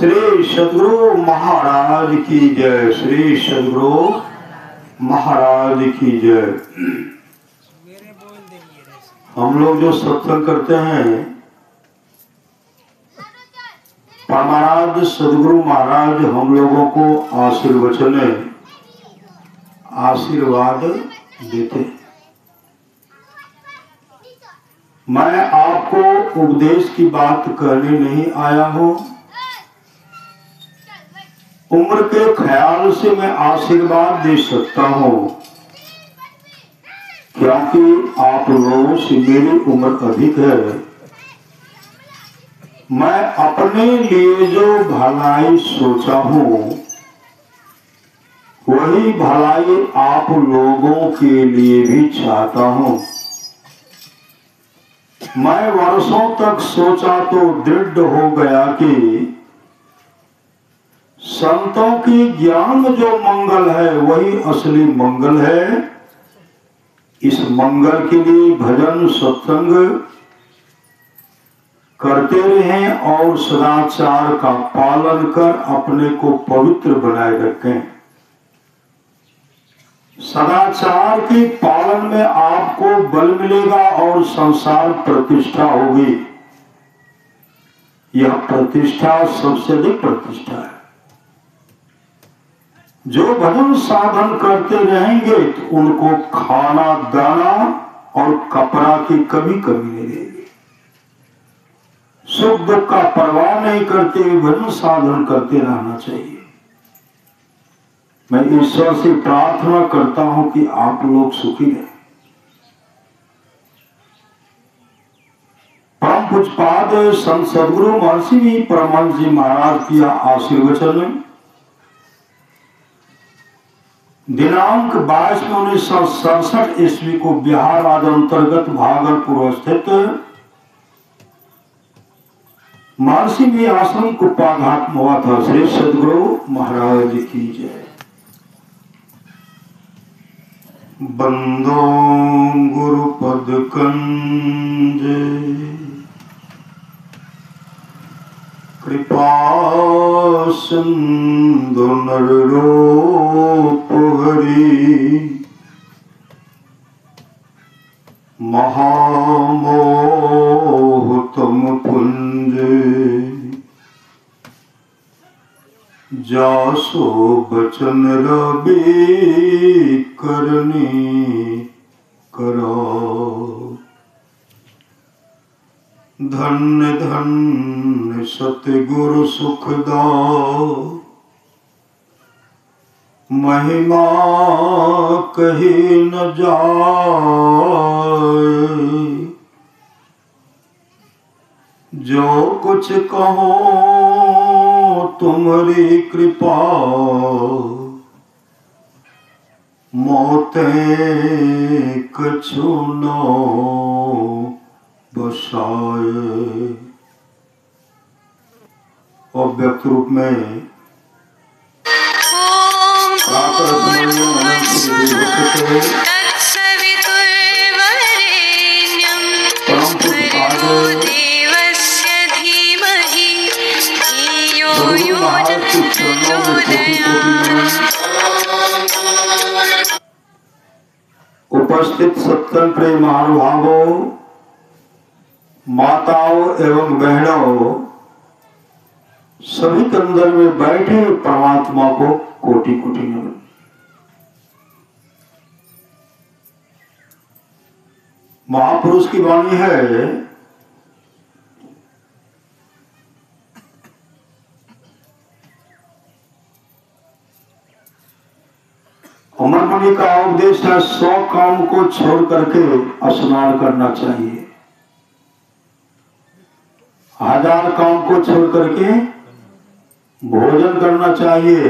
श्री सद्गुरु महाराज की जय। श्री सद्गुरु महाराज की जय। हम लोग जो सत्संग करते हैं, परमाराध्य सद्गुरु महाराज हम लोगों को आशीर्वाद देते हैं। मैं आपको उपदेश की बात कहने नहीं आया हूं। उम्र के ख्याल से मैं आशीर्वाद दे सकता हूं, क्योंकि आप लोगों से मेरी उम्र अधिक है। मैं अपने लिए जो भलाई सोचा हूं, वही भलाई आप लोगों के लिए भी चाहता हूं। मैं वर्षों तक सोचा तो दृढ़ हो गया कि संतों के ज्ञान में जो मंगल है वही असली मंगल है। इस मंगल के लिए भजन सत्संग करते रहें और सदाचार का पालन कर अपने को पवित्र बनाए रखें। सदाचार के पालन में आपको बल मिलेगा और संसार प्रतिष्ठा होगी। यह प्रतिष्ठा सबसे अधिक प्रतिष्ठा है। जो भजन साधन करते रहेंगे तो उनको खाना दाना और कपड़ा की कभी कमी नहीं रहेगी। सुख दुख का परवाह नहीं करते हुए भजन साधन करते रहना चाहिए। मैं ईश्वर से प्रार्थना करता हूं कि आप लोग सुखी रहें। परम पूज्यपाद संत सद्गुरु महर्षि परमहंस जी महाराज की आशीर्वचन में दिनांक 22/1967 ईस्वी को बिहार राज्य अंतर्गत भागलपुर स्थित महर्षि में आश्रम कुप्पा घाट में हुआ था। श्री सद्गुरु महाराज की जय। बंदो गुरु पद कंज कृपा सिंधु नर रूप हरि महामोह तुम पुंज जासो बचन रवि करनी करो। धन्य धन्य सतगुरु सुखदाओ महिमा कही न जाए। जो कुछ कहो तुम्हारी कृपा मोते कछु न बसाए। और व्यक्त रूप में उपस्थित सत्संग प्रेम महानुभावों, माताओं एवं बहनों, सभी के अंदर में बैठे परमात्मा को कोटि कोटि नमन। महापुरुष की वाणी है, अमर मुनि का उपदेश है 100 काम को छोड़ करके स्नान करना चाहिए, 1000 काम को छोड़ करके भोजन करना चाहिए,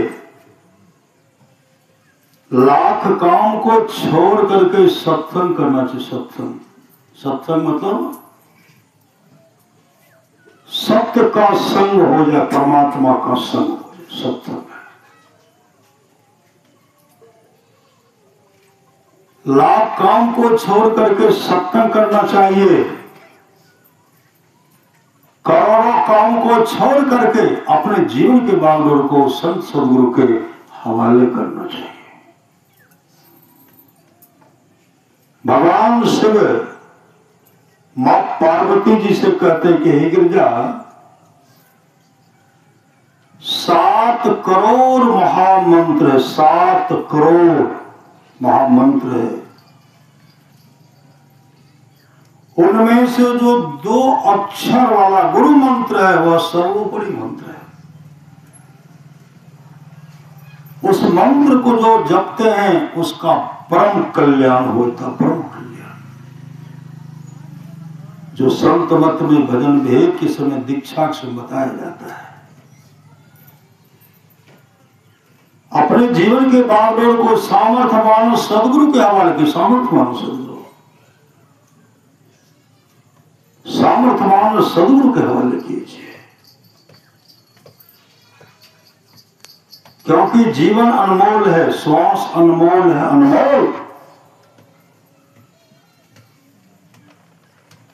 1,00,000 काम को छोड़ करके सत्संग करना चाहिए। सत्संग मतलब सत्य का संग हो जाए, परमात्मा का संग हो जाए, सत्संग। 1,00,000 काम को छोड़ करके सत्संग करना चाहिए। करोड़ों काम को छोड़ करके अपने जीवन के बागडोर को संत सदगुरु के हवाले करना चाहिए। भगवान शिव मां पार्वती जी से कहते कि हे गिरजा, 7 करोड़ महामंत्र है, 7 करोड़ महामंत्र है। उनमें से जो 2 अक्षर वाला गुरु मंत्र है वह सर्वोपरि मंत्र है। उस मंत्र को जो जपते हैं उसका परम कल्याण होता, परम कल्याण। जो संत मत में भजन भेद के समय दीक्षा से बताया जाता है। अपने जीवन के बागडोर को सामर्थ्यवान सदगुरु के हवाले की, सामर्थ्यवान सदगुरु, सामर्थ्यवान सदगुरु के हवाले कीजिए। क्योंकि जीवन अनमोल है, श्वास अनमोल है, अनमोल।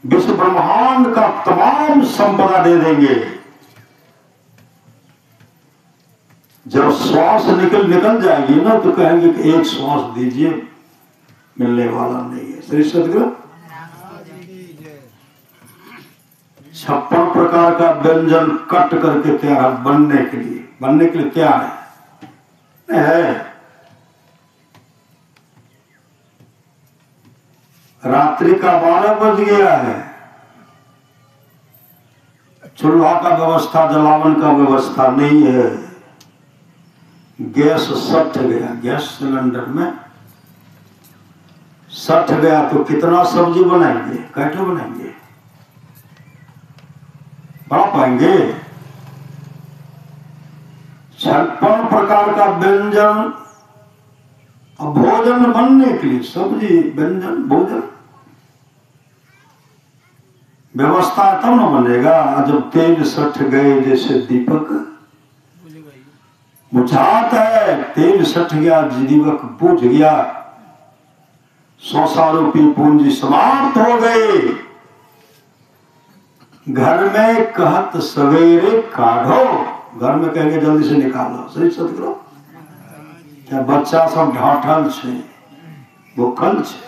विश्व ब्रह्मांड का तमाम संपदा दे देंगे, जब श्वास निकल जाएगी ना तो कहेंगे कि एक श्वास दीजिए, मिलने वाला नहीं है। श्री सदगुरु 56 प्रकार का व्यंजन कट करके तैयार बनने के लिए तैयार है। रात्रि का 12 बज गया है, चूल्हा का व्यवस्था, जलावन का व्यवस्था नहीं है। गैस सट गया, गैस सिलेंडर में सट गया तो कितना सब्जी बनाएंगे, कैसे बनाएंगे, बना पाएंगे? 56 प्रकार का व्यंजन, भोजन बनने के लिए सब्जी, व्यंजन, भोजन व्यवस्था तब न बनेगा जब तेल सट गए। जैसे दीपक बुझात है, तेल सट गया, दीपक बुझ गया, संसारूपी पूंजी समाप्त हो गई। घर में कहत सवेरे काढ़ो, घर में कहेंगे जल्दी से निकालो। सही सदगुरु, क्या बच्चा सब ढाठल छे, भूखल छे।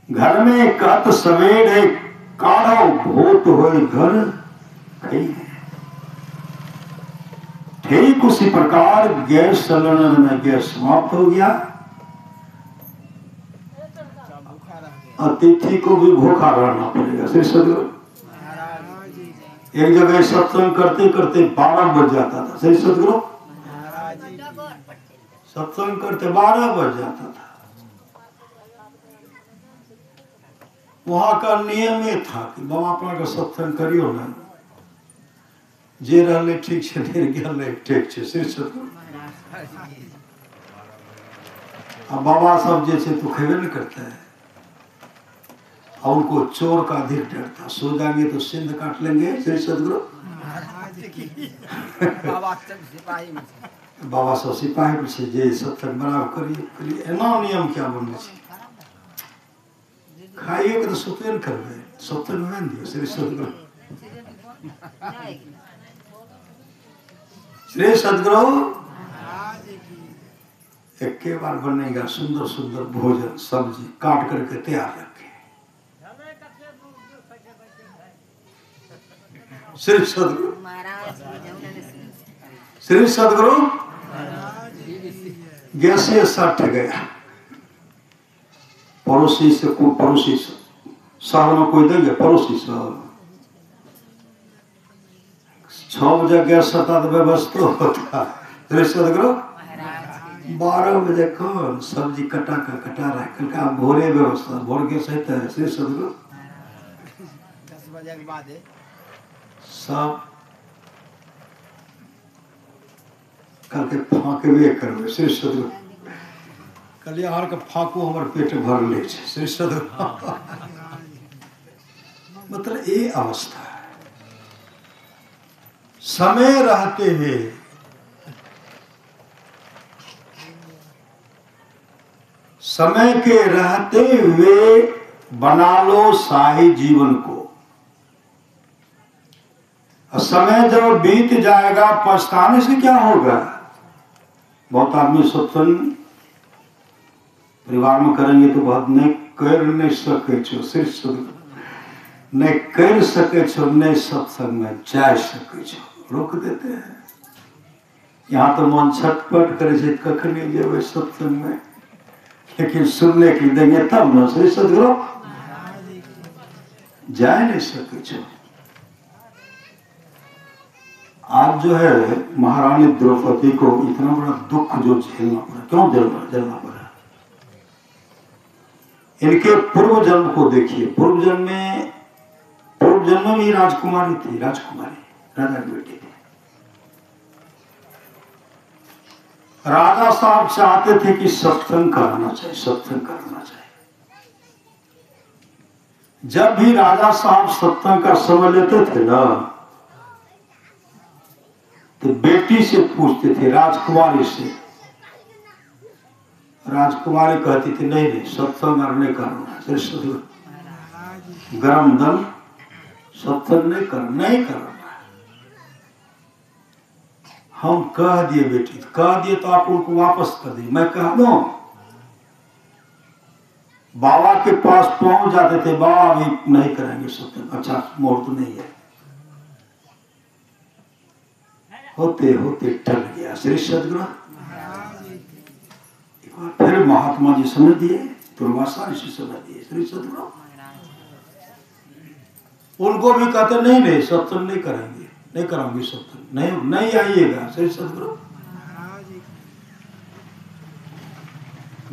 घर में कहत सवेरे काढ़ो, भूत होए घर कहीं। ठीक उसी प्रकार गैस सिलेंडर में गैस समाप्त हो गया, अतिथि को भी भूखा रहना पड़ेगा। श्री सदगुरु, एक जगह सत्संग करते करते 12 बज जाता था। श्री सदगुरु, सत्संग करते 12 बज जाता था। वहां का नियम ये था कि बाबा अपना का सत्संग करियो ना, जे रहले ठीक छे, नहीं गेले ठीक छे। श्री सदगुरु, अब बाबा सब जे छे तो खेबे नहीं करता है, और उनको चोर का अधिक डर था। सो जाएंगे तो सिंध काट लेंगे। श्री सदगुरु, बाबा सब सिपाही पूछे जे सत्संग बनाव करिए, एना नियम क्या बनने छे, खाइए के तो सत्संग करबे, सत्संग में दियो। श्री सदगुरु, श्री सदगुरु, एक के बार बनेगा सुंदर सुंदर भोजन, सब्जी काट करके तैयार रखे। श्री सदगुरु, श्री सदगुरु, गैसे सट गया। पड़ोसी से शहर में कोई देंगे, पड़ोसी से 6 बजे गैस सटा तो व्यवस्था होता। श्री सदगुरु, 12 बजे कौन सब्जी कटा रहा कल का भोरे व्यवस्था, भोर के सहित है। श्री सदगुरु, 10 बजे के बाद सब कल के फाँकबे करबे। श्री सदगुरु, कल यार के फाँकू हमर पेट भर ले छे। श्री सदगुरु, मतलब ये अवस्था है। समय रहते हुए समय के रहते हुए बना लो शाही जीवन को। समय जब बीत जाएगा पछताने से क्या होगा। बहुत आदमी सत्संग परिवार में करेंगे तो बहुत नहीं कर नहीं सके छो, सिर्फ नहीं कर सके छो, नहीं सत्संग में जा सके छो, रोक देते हैं। यहाँ तो मन छटपट करे से कख नहीं जेबे सत्संग में, लेकिन सुनने की देंगे तब न श्री सदगुरु जा नहीं सके छो। आज जो है महारानी द्रौपदी को इतना बड़ा दुख जो झेलना पड़ा, क्यों झेलना पड़ा। इनके पूर्व जन्म को देखिए। पूर्व जन्म में ही राजकुमारी थी, राजकुमारी राजा की बेटी थी। राजा साहब चाहते थे कि सत्संग कराना चाहिए, सत्संग कराना चाहिए। जब भी राजा साहब सत्संग का समय लेते थे ना, तो बेटी से पूछते थे, राजकुमारी से। राजकुमारी कहती थी नहीं नहीं सत्संग नहीं करना, गरम दल सत्संग नहीं करना। हम कह दिए बेटी, कह दिए तो आप उनको वापस कर दिए, मैं कह दूं। बाबा के पास पहुंच जाते थे, बाबा अभी नहीं करेंगे सत्संग, अच्छा मुहूर्त नहीं है। होते होते टल गया श्री सदगुरु। एक बार फिर महात्मा जी समझ दिए, दुर्वासा ऋषि समझ दिए श्री सदगुरु। उनको भी कहते नहीं नहीं सत्संग नहीं करेंगे, नहीं कराऊंगी सत्संग, नहीं आइएगा श्री सदगुरु।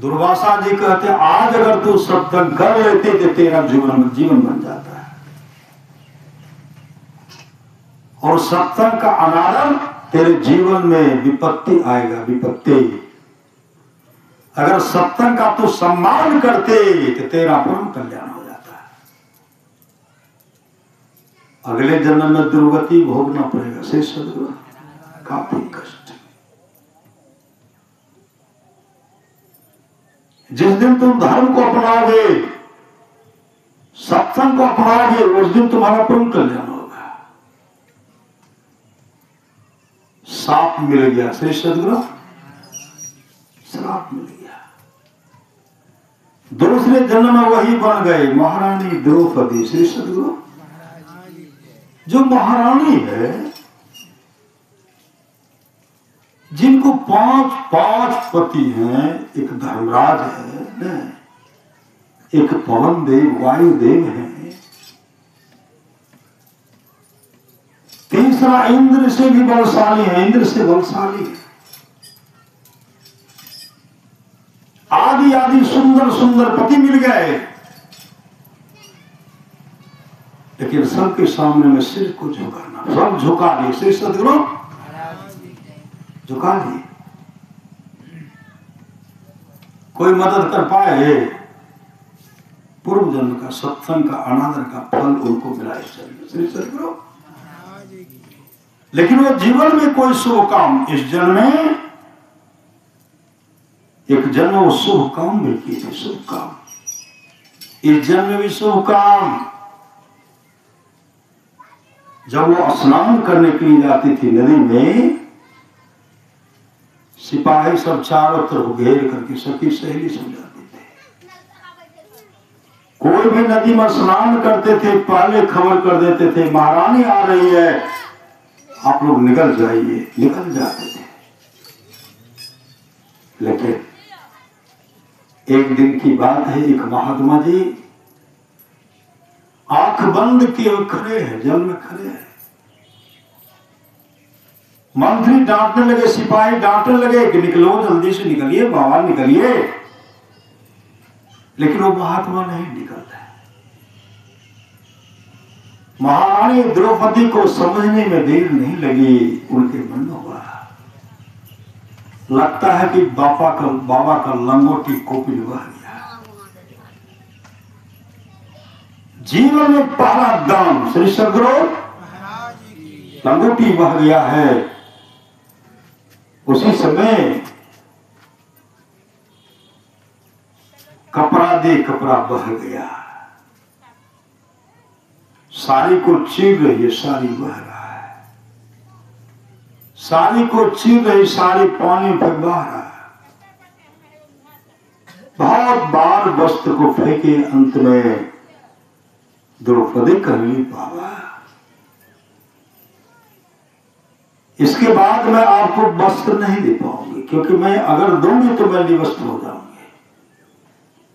दुर्वासा जी कहते आज अगर तू सत्संग कर लेते तो तेरा जीवन बन जाता है। और सत्संग का अनादर तेरे जीवन में विपत्ति आएगा, विपत्ति। अगर सत्संग का तू सम्मान करते तो तेरा परम कल्याण हो जाता है। अगले जन्म में दुर्गति भोगना पड़ेगा श्री सदगुरु, काफी कष्ट। जिस दिन तुम धर्म को अपनाओगे, सत्संग को अपनाओगे, उस दिन तुम्हारा परम कल्याण होगा। साप मिल गया श्री सदगुरु, श्राप मिल गया। दूसरे जन्म में वही बन गए महारानी द्रौपदी श्री सदगुरु। जो महारानी है, जिनको पांच पति हैं, एक धर्मराज है, एक पवन देव वायुदेव है, तीसरा इंद्र से भी बलशाली है, इंद्र से बलशाली है। आदि आदि सुंदर सुंदर पति मिल गए, लेकिन सबके सामने में सिर को झुकाना, सब झुका लिए श्री सदगुरु, झुका लिए। कोई मदद कर पाए? पूर्व जन्म का सत्संग का अनादर का फल उनको मिला इस जन्म श्री सदगुरु। लेकिन वो जीवन में कोई शुभ काम, इस जन्म में एक जन्म वो शुभ काम भी किए थे, शुभ काम। इस जन्म में भी शुभ काम। जब वो स्नान करने के लिए जाती थी नदी में, सिपाही सब चारों तरफ घेर करके सखी सहेली समझाते थे। कोई भी नदी में स्नान करते थे, पहले खबर कर देते थे महारानी आ रही है, आप लोग निकल जाइए, निकल जाते थे। लेकिन एक दिन की बात है, एक महात्मा जी आंख बंद किए खड़े हैं, जल में खड़े हैं। मंत्री डांटने लगे, सिपाही डांटने लगे कि निकलो, जल्दी से निकलिए बाबा, निकलिए। लेकिन वो महात्मा नहीं निकल रहे। महारानी द्रौपदी को समझने में देर नहीं लगी, उनके मन में हुआ लगता है कि बाबा का लंगोटी कोपिल बह गया। जीवन में पहला दान श्री सदगुरु, लंगोटी बह गया है। उसी समय कपड़ा दे कपड़ा बह गया, साड़ी को चीर रही है, साड़ी बह रहा है। साड़ी को चीर रही साड़ी पानी फेंक रहा है। बहुत बार वस्त्र को फेंके, अंत में द्रौपदी कहली बाबा इसके बाद मैं आपको वस्त्र नहीं दे पाऊंगी, क्योंकि मैं अगर दूंगी तो मैं निवस्त्र हो जाऊंगी।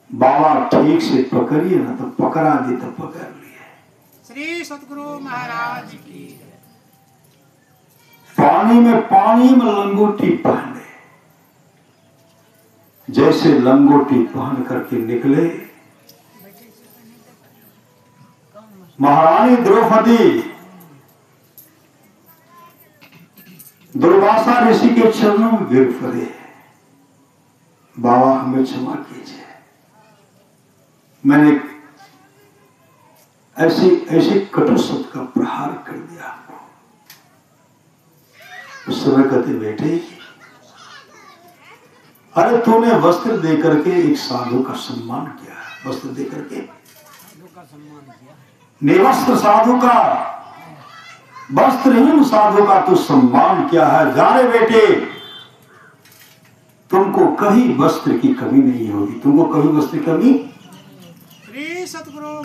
बाबा ठीक से पकड़िए ना, तो पकड़ा दी तो पकड़ लिए। श्री सतगुरु महाराज की। पानी में लंगोटी पहने, जैसे लंगोटी पहन करके निकले महारानी द्रौपदी दुर्वासा ऋषि के चरणों में गिर पड़े। बाबा हमें क्षमा कीजिए, मैंने ऐसे कटु शब्द का प्रहार कर दिया आपको। उस समय कहते बेटे, अरे तूने वस्त्र दे करके एक साधु का सम्मान किया, वस्त्र दे करके निवस्त्र साधु का, वस्त्रहीन साधु का तू सम्मान किया है। जा रे बेटे, तुमको कभी वस्त्र की कमी नहीं होगी, तुमको कभी वस्त्र की कमी,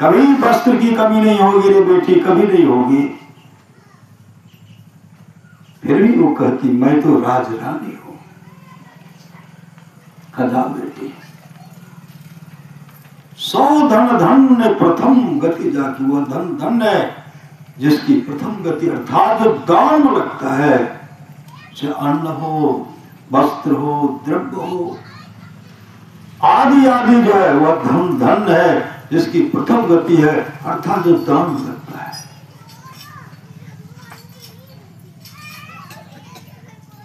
कभी वस्त्र की कमी नहीं होगी रे बेटी, कभी नहीं होगी। फिर भी वो कहती मैं तो राजरानी हूं। कदा बेटी, 100 धन धन्य प्रथम गति जाकी, वह धन धन्य है जिसकी प्रथम गति अर्थात जो दान में लगता है, चाहे अन्न हो, वस्त्र हो, द्रव्य हो, आदि आदि जो है वह धन धन है जिसकी प्रथम गति है, अर्थात जो दान में लगता है।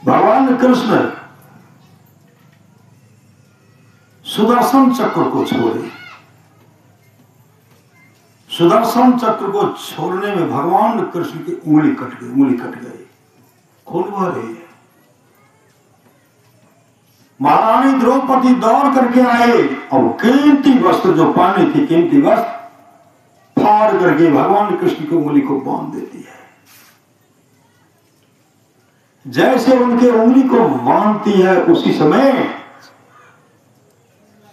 भगवान कृष्ण सुदर्शन चक्र को छोड़े, सुदर्शन चक्र को छोड़ने में भगवान कृष्ण की उंगली कट गई, खून बह रही है। महारानी द्रौपदी दौड़ करके आए और कीमती वस्त्र जो पानी थी, कीमती वस्त्र फाड़ करके भगवान कृष्ण की उंगली को बांध देती है। जैसे उनके उंगली को बांधती है, उसी समय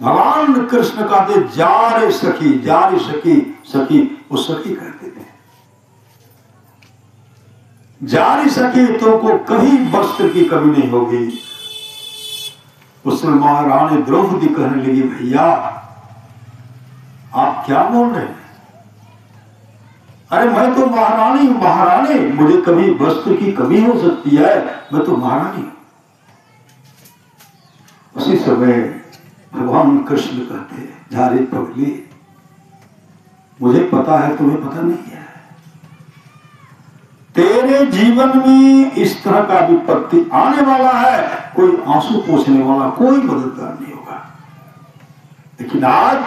भगवान कृष्ण कहते जा रे सखी, जा रे सखी, सखी वो सखी कहते थे, जा रे सखी तुमको कभी वस्त्र की कमी नहीं होगी। उसमें महारानी द्रौपदी कहने लगी भैया आप क्या बोल रहे हैं, अरे मैं तो महारानी हूं, महारानी, मुझे कभी वस्त्र की कमी हो सकती है, मैं तो महारानी हूं। उसी समय भगवान कृष्ण कहते जा रे पगली, मुझे पता है तुम्हें पता नहीं है, तेरे जीवन में इस तरह का विपत्ति आने वाला है, कोई आंसू पोंछने वाला, कोई मददगार नहीं होगा। लेकिन आज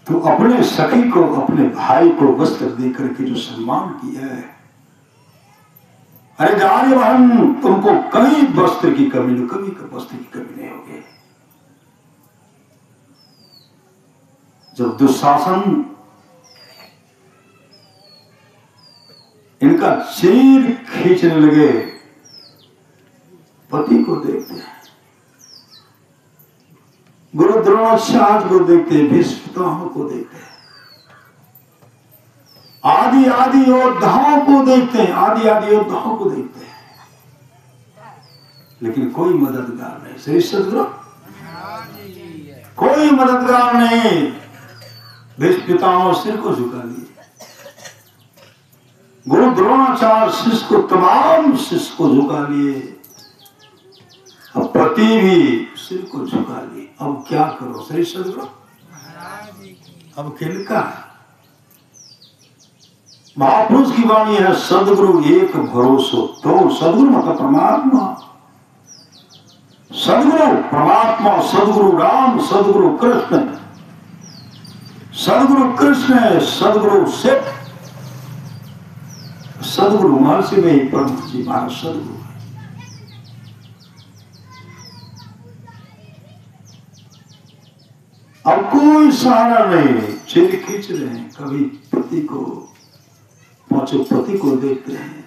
तू अपने सखी को, अपने भाई को वस्त्र देकर के जो सम्मान किया है, अरे जाने बहन तुमको कभी वस्त्र की कमी नहीं, कभी वस्त्र की कमी नहीं होगी। जब दुशासन इनका चीर खींचने लगे, पति को देखते हैं, गुरु द्रोणाचार्य को देखते हैं, भीष्म पितामह को देखते हैं, आदि आदि योद्धाओं को देखते हैं, आदि आदि योद्धाओं को देखते हैं, लेकिन कोई मददगार नहीं। श्री सद्गुरु कोई मददगार नहीं। भीष्म पितामह सिर को झुका लिए, गुरु द्रोणाचार्य शिष्य को, तमाम शिष्य को झुका लिए, अब पति भी सिर को झुका लिए। अब क्या करो श्री सद्गुरु, अब किनका? महापुरुष की वाणी है सदगुरु एक भरोसो, तो सदगुरु मतलब परमात्मा, सदगुरु परमात्मा, सदगुरु राम, सदगुरु कृष्ण, सदगुरु कृष्ण, सदगुरु सिख, सदगुरु महर्षि में ही प्रमुख जी महाराज सदगुरु है। अब कोई सहारा नहीं, चीर खींच रहे हैं, कभी पति को, पांचों पति को देखते हैं,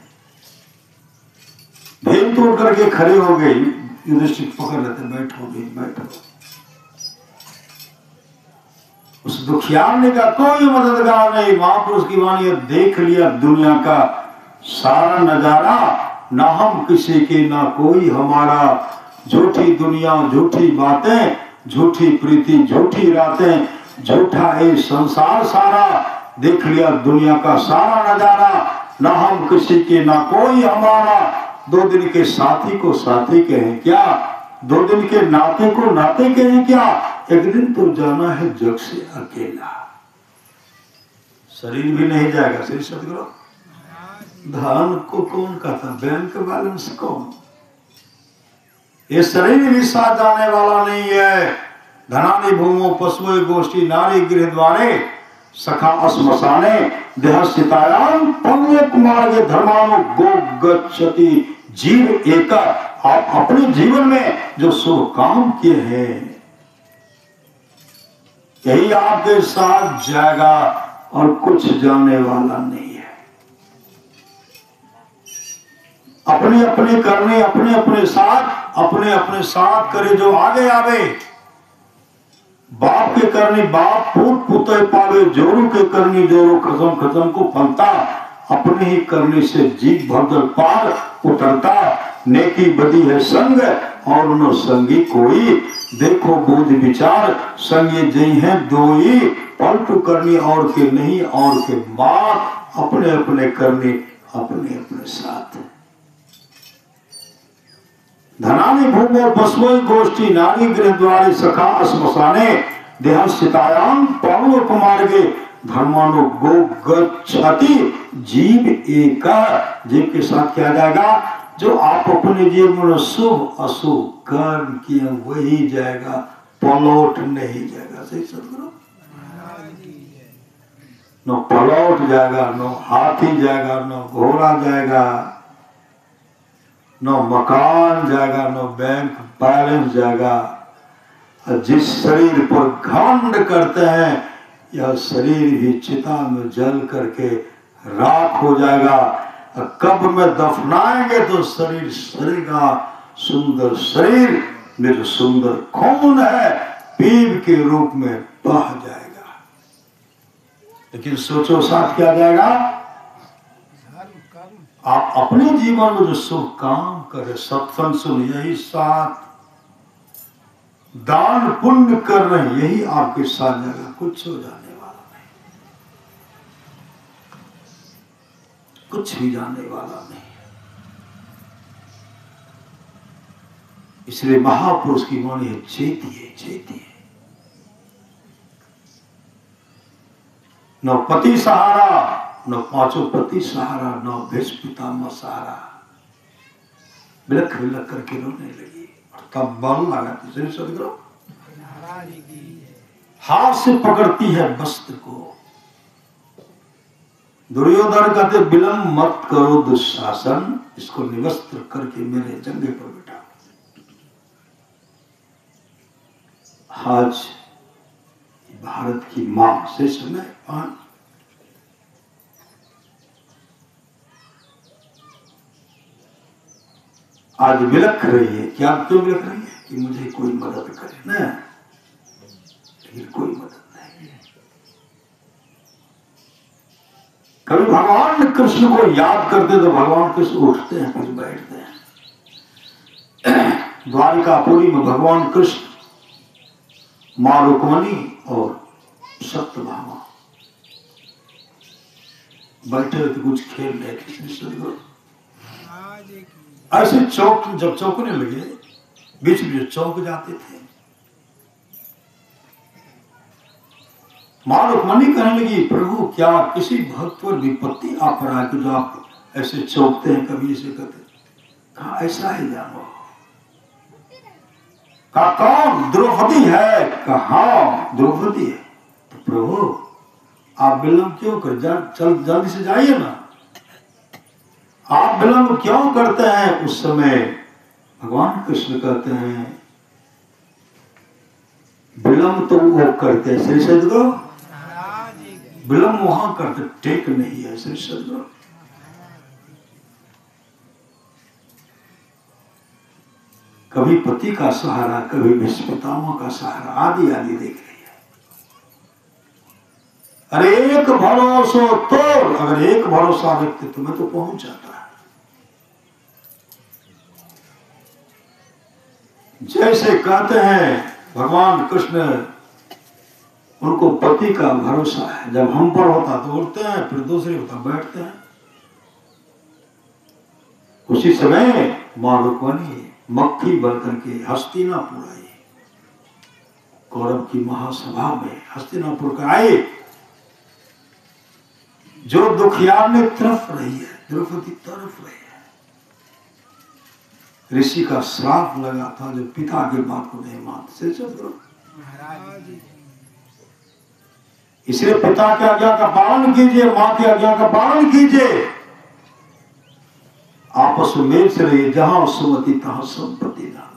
तोड़ करके खड़े हो गई। युधिष्ठिर पकड़ लेते, बैठो भी बैठो। उस दुखियार ने कहा कोई मददगार नहीं। महापुरुष की वाणी है, देख लिया दुनिया का सारा नजारा, ना हम किसी के ना कोई हमारा। झूठी दुनिया झूठी बातें, झूठी प्रीति झूठी रातें, झूठा ये संसार सारा। देख लिया दुनिया का सारा नजारा, ना हम किसी के ना कोई हमारा। 2 दिन के साथी को साथी कहें क्या, 2 दिन के नाते को नाते कहें क्या। एक दिन तो जाना है जग से अकेला। शरीर भी नहीं जाएगा। श्री सदगुरु, धन को कौन कहता, बैंक बैलेंस कौन, ये शरीर भी साथ जाने वाला नहीं है। धनानि भूमो पशु गोष्ठी नारी गृह द्वारे, सखा श्मशाने देहस्थितायाम पवने मार्गे धर्मानु गो गच्छति। जीव एक, आप अपने जीवन में जो शुभ काम किए हैं यही आपके साथ जाएगा और कुछ जाने वाला नहीं है। अपने अपने करने अपने अपने साथ करे जो आगे आवे। बाप के करनी बाप पूत पुते पावे, जोरू के करनी जोरू खसम खसम को फलता। अपने ही करने से जीव भगदल पार उतरता। नेकी बदी है संग और न संगी कोई, देखो बोझ विचार संगे जई है दोई। पलटू करनी और के नहीं और के बात, अपने अपने करनी अपने अपने साथ। धनानि भूमो पशु गोष्ठी नारी गृह द्वारे, सखा श्मशाने देहस्थितायाम पवनोपमार्गे धर्मानु गो गच्छति। जीव एक, जीव के साथ क्या जाएगा, जो आप अपने जीवन में शुभ अशुभ कर्म किए वही जाएगा, पलौट नहीं जाएगा। सही सदगुरु, न पलौट जाएगा, न हाथी जाएगा, न घोड़ा जाएगा, न मकान जाएगा, न बैंक बैलेंस जाएगा। जिस शरीर पर घमंड करते हैं यह शरीर भी चिता में जल करके राख हो जाएगा। कब्र में दफनाएंगे तो शरीर सड़ेगा। सुंदर शरीर में जो सुंदर खून है पीप के रूप में बह जाएगा। लेकिन सोचो साथ क्या जाएगा, आप अपने जीवन में जो शुभ काम करें, सत्संग सुन यही साथ, दान पुण्य कर रहे हैं यही आपके साथ जाएगा। कुछ हो जाने वाला नहीं, कुछ भी जाने वाला नहीं। इसलिए महापुरुष की वाणी है, चेतिए चेतिए। न पति सहारा, न पांचों पति सहारा, न भीष्म पितामह सहारा। बिलख बिलख करके रोने लगी और तब बल लगा। तीसरे सदगुरु हाथ से पकड़ती है वस्त्र को। दुर्योधन कहते विलंब मत करो दुशासन, इसको निवस्त्र करके मेरे जंगे पर बिठा। आज भारत की मां से समय पान आज विलख रही है। क्या क्यों विलख रही है कि मुझे कोई मदद करे ना, लेकिन कोई मदद नहीं है। कभी भगवान कृष्ण को याद करते तो भगवान कृष्ण उठते हैं फिर बैठते हैं। द्वारिकापुरी में भगवान कृष्ण, मां रुक्मणी और सत्यभामा बैठे हुए तो कुछ खेल रहे थे। ऐसे चौक जब चौकने लगे बीच में चौक जाते थे। मां रुक्मणी कहने लगी, प्रभु क्या किसी भक्त पर विपत्ति आ पड़ा कि जो आप ऐसे चौकते हैं, कभी ऐसे करते? कहा ऐसा ही जानो। कहा कौन? द्रौपदी है। कहा द्रौपदी है। तो प्रभु आप विलंब क्यों कर, चल जल्दी से जाइए ना। आप विलंब क्यों करते हैं? उस समय भगवान कृष्ण कहते हैं विलंब तो वो करते हैं। श्री सदगुरु विलंब वहां करते, टेक नहीं है। श्री सदगुरु कभी पति का सहारा, कभी भीष्म पितामह का सहारा, आदि आदि देख रही है। अरे एक भरोसा तो, अगर एक भरोसा रखते तुम्हें तो पहुंच जाता है। जैसे कहते हैं भगवान कृष्ण, उनको पति का भरोसा है, जब हम पर होता तो उठते हैं, फिर दूसरे होता बैठते हैं। उसी समय मां रुक्मिणी मक्खी बनकर के हस्तिनापुर आई, कौरव की महासभा में हस्तिनापुर का आए। जो दुखियार ने तरफ रही है, द्रौपदी तरफ रही है। ऋषि का श्राप लगा था, जो पिता की बात को नहीं मानते। इसलिए पिता की आज्ञा का पालन कीजिए, मां की आज्ञा का पालन कीजिए, आपस में मेल से रहिए। जहां सुमति तहां संपत्ति लाना।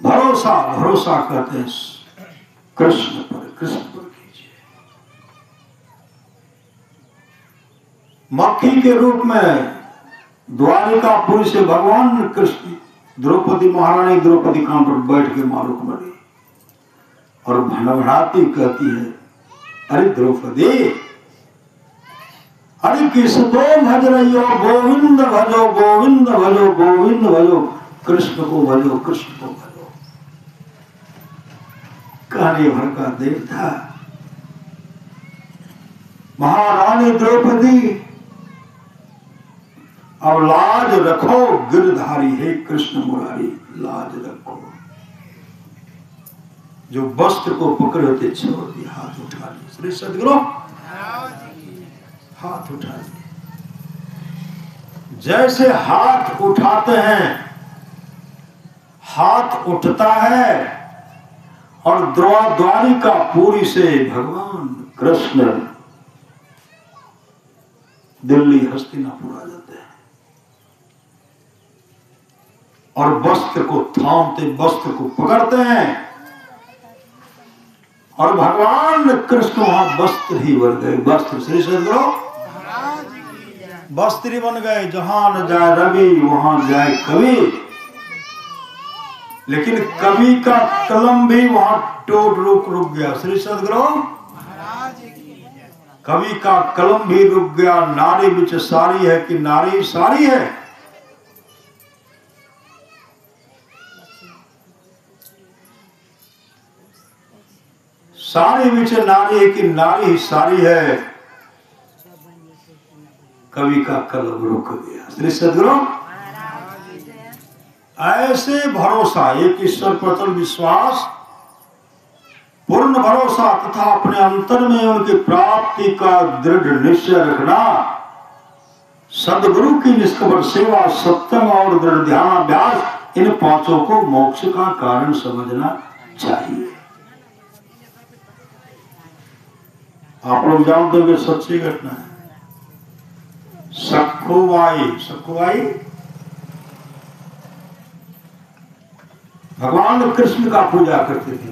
भरोसा, भरोसा कहते हैं कृष्ण पर, कृष्ण पर कीजिए। मक्खी के रूप में द्वारिकापुरी से भगवान कृष्ण, द्रौपदी महारानी द्रौपदी कान पर बैठ के मां रुक्मिणी और भनभनाती कहती है, अरे द्रौपदी, अरे किसको भज रही हो? गोविंद भजो, गोविंद भजो, गोविंद भजो, कृष्ण को भजो, कृष्ण को भजो। कहने भर का देव था। महारानी द्रौपदी, अब लाज रखो गिरधारी, हे कृष्ण मुरारी, लाज रखो। जो वस्त्र को पकड़े थे छोड़ दिया, हाथ उठा लिया। श्री सद्गुरु हाथ उठा लिए। जैसे हाथ उठाते हैं, हाथ उठता है और द्वारिका पुरी से भगवान कृष्ण दिल्ली हस्तिनापुर आ जाते हैं और वस्त्र को थामते, वस्त्र को पकड़ते हैं और भगवान कृष्ण वहां वस्त्र ही बन गए। वस्त्र, श्री सद्गुरु वस्त्र ही बन गए। जहां न जाए रवि वहां जाए कवि, लेकिन कवि का कलम भी वहां टोट रुक गया। श्री सद्गुरु कवि का कलम भी रुक गया। नारी बिच सारी है कि नारी सारी है। सारी बिच नारी है कि नारी ही सारी है। कवि का कलम रुक गया। श्री सद्गुरु ऐसे भरोसा, एक ईश्वर पर अटल विश्वास, पूर्ण भरोसा तथा अपने अंतर में उनकी प्राप्ति का दृढ़ निश्चय रखना, सद्गुरु की निष्कपट सेवा, सत्संग और दृढ़ ध्यानाभ्यास, इन पांचों को मोक्ष का कारण समझना चाहिए। आप लोग जानते हो सच्ची घटना है। सखुबाई भगवान कृष्ण का पूजा करते थे।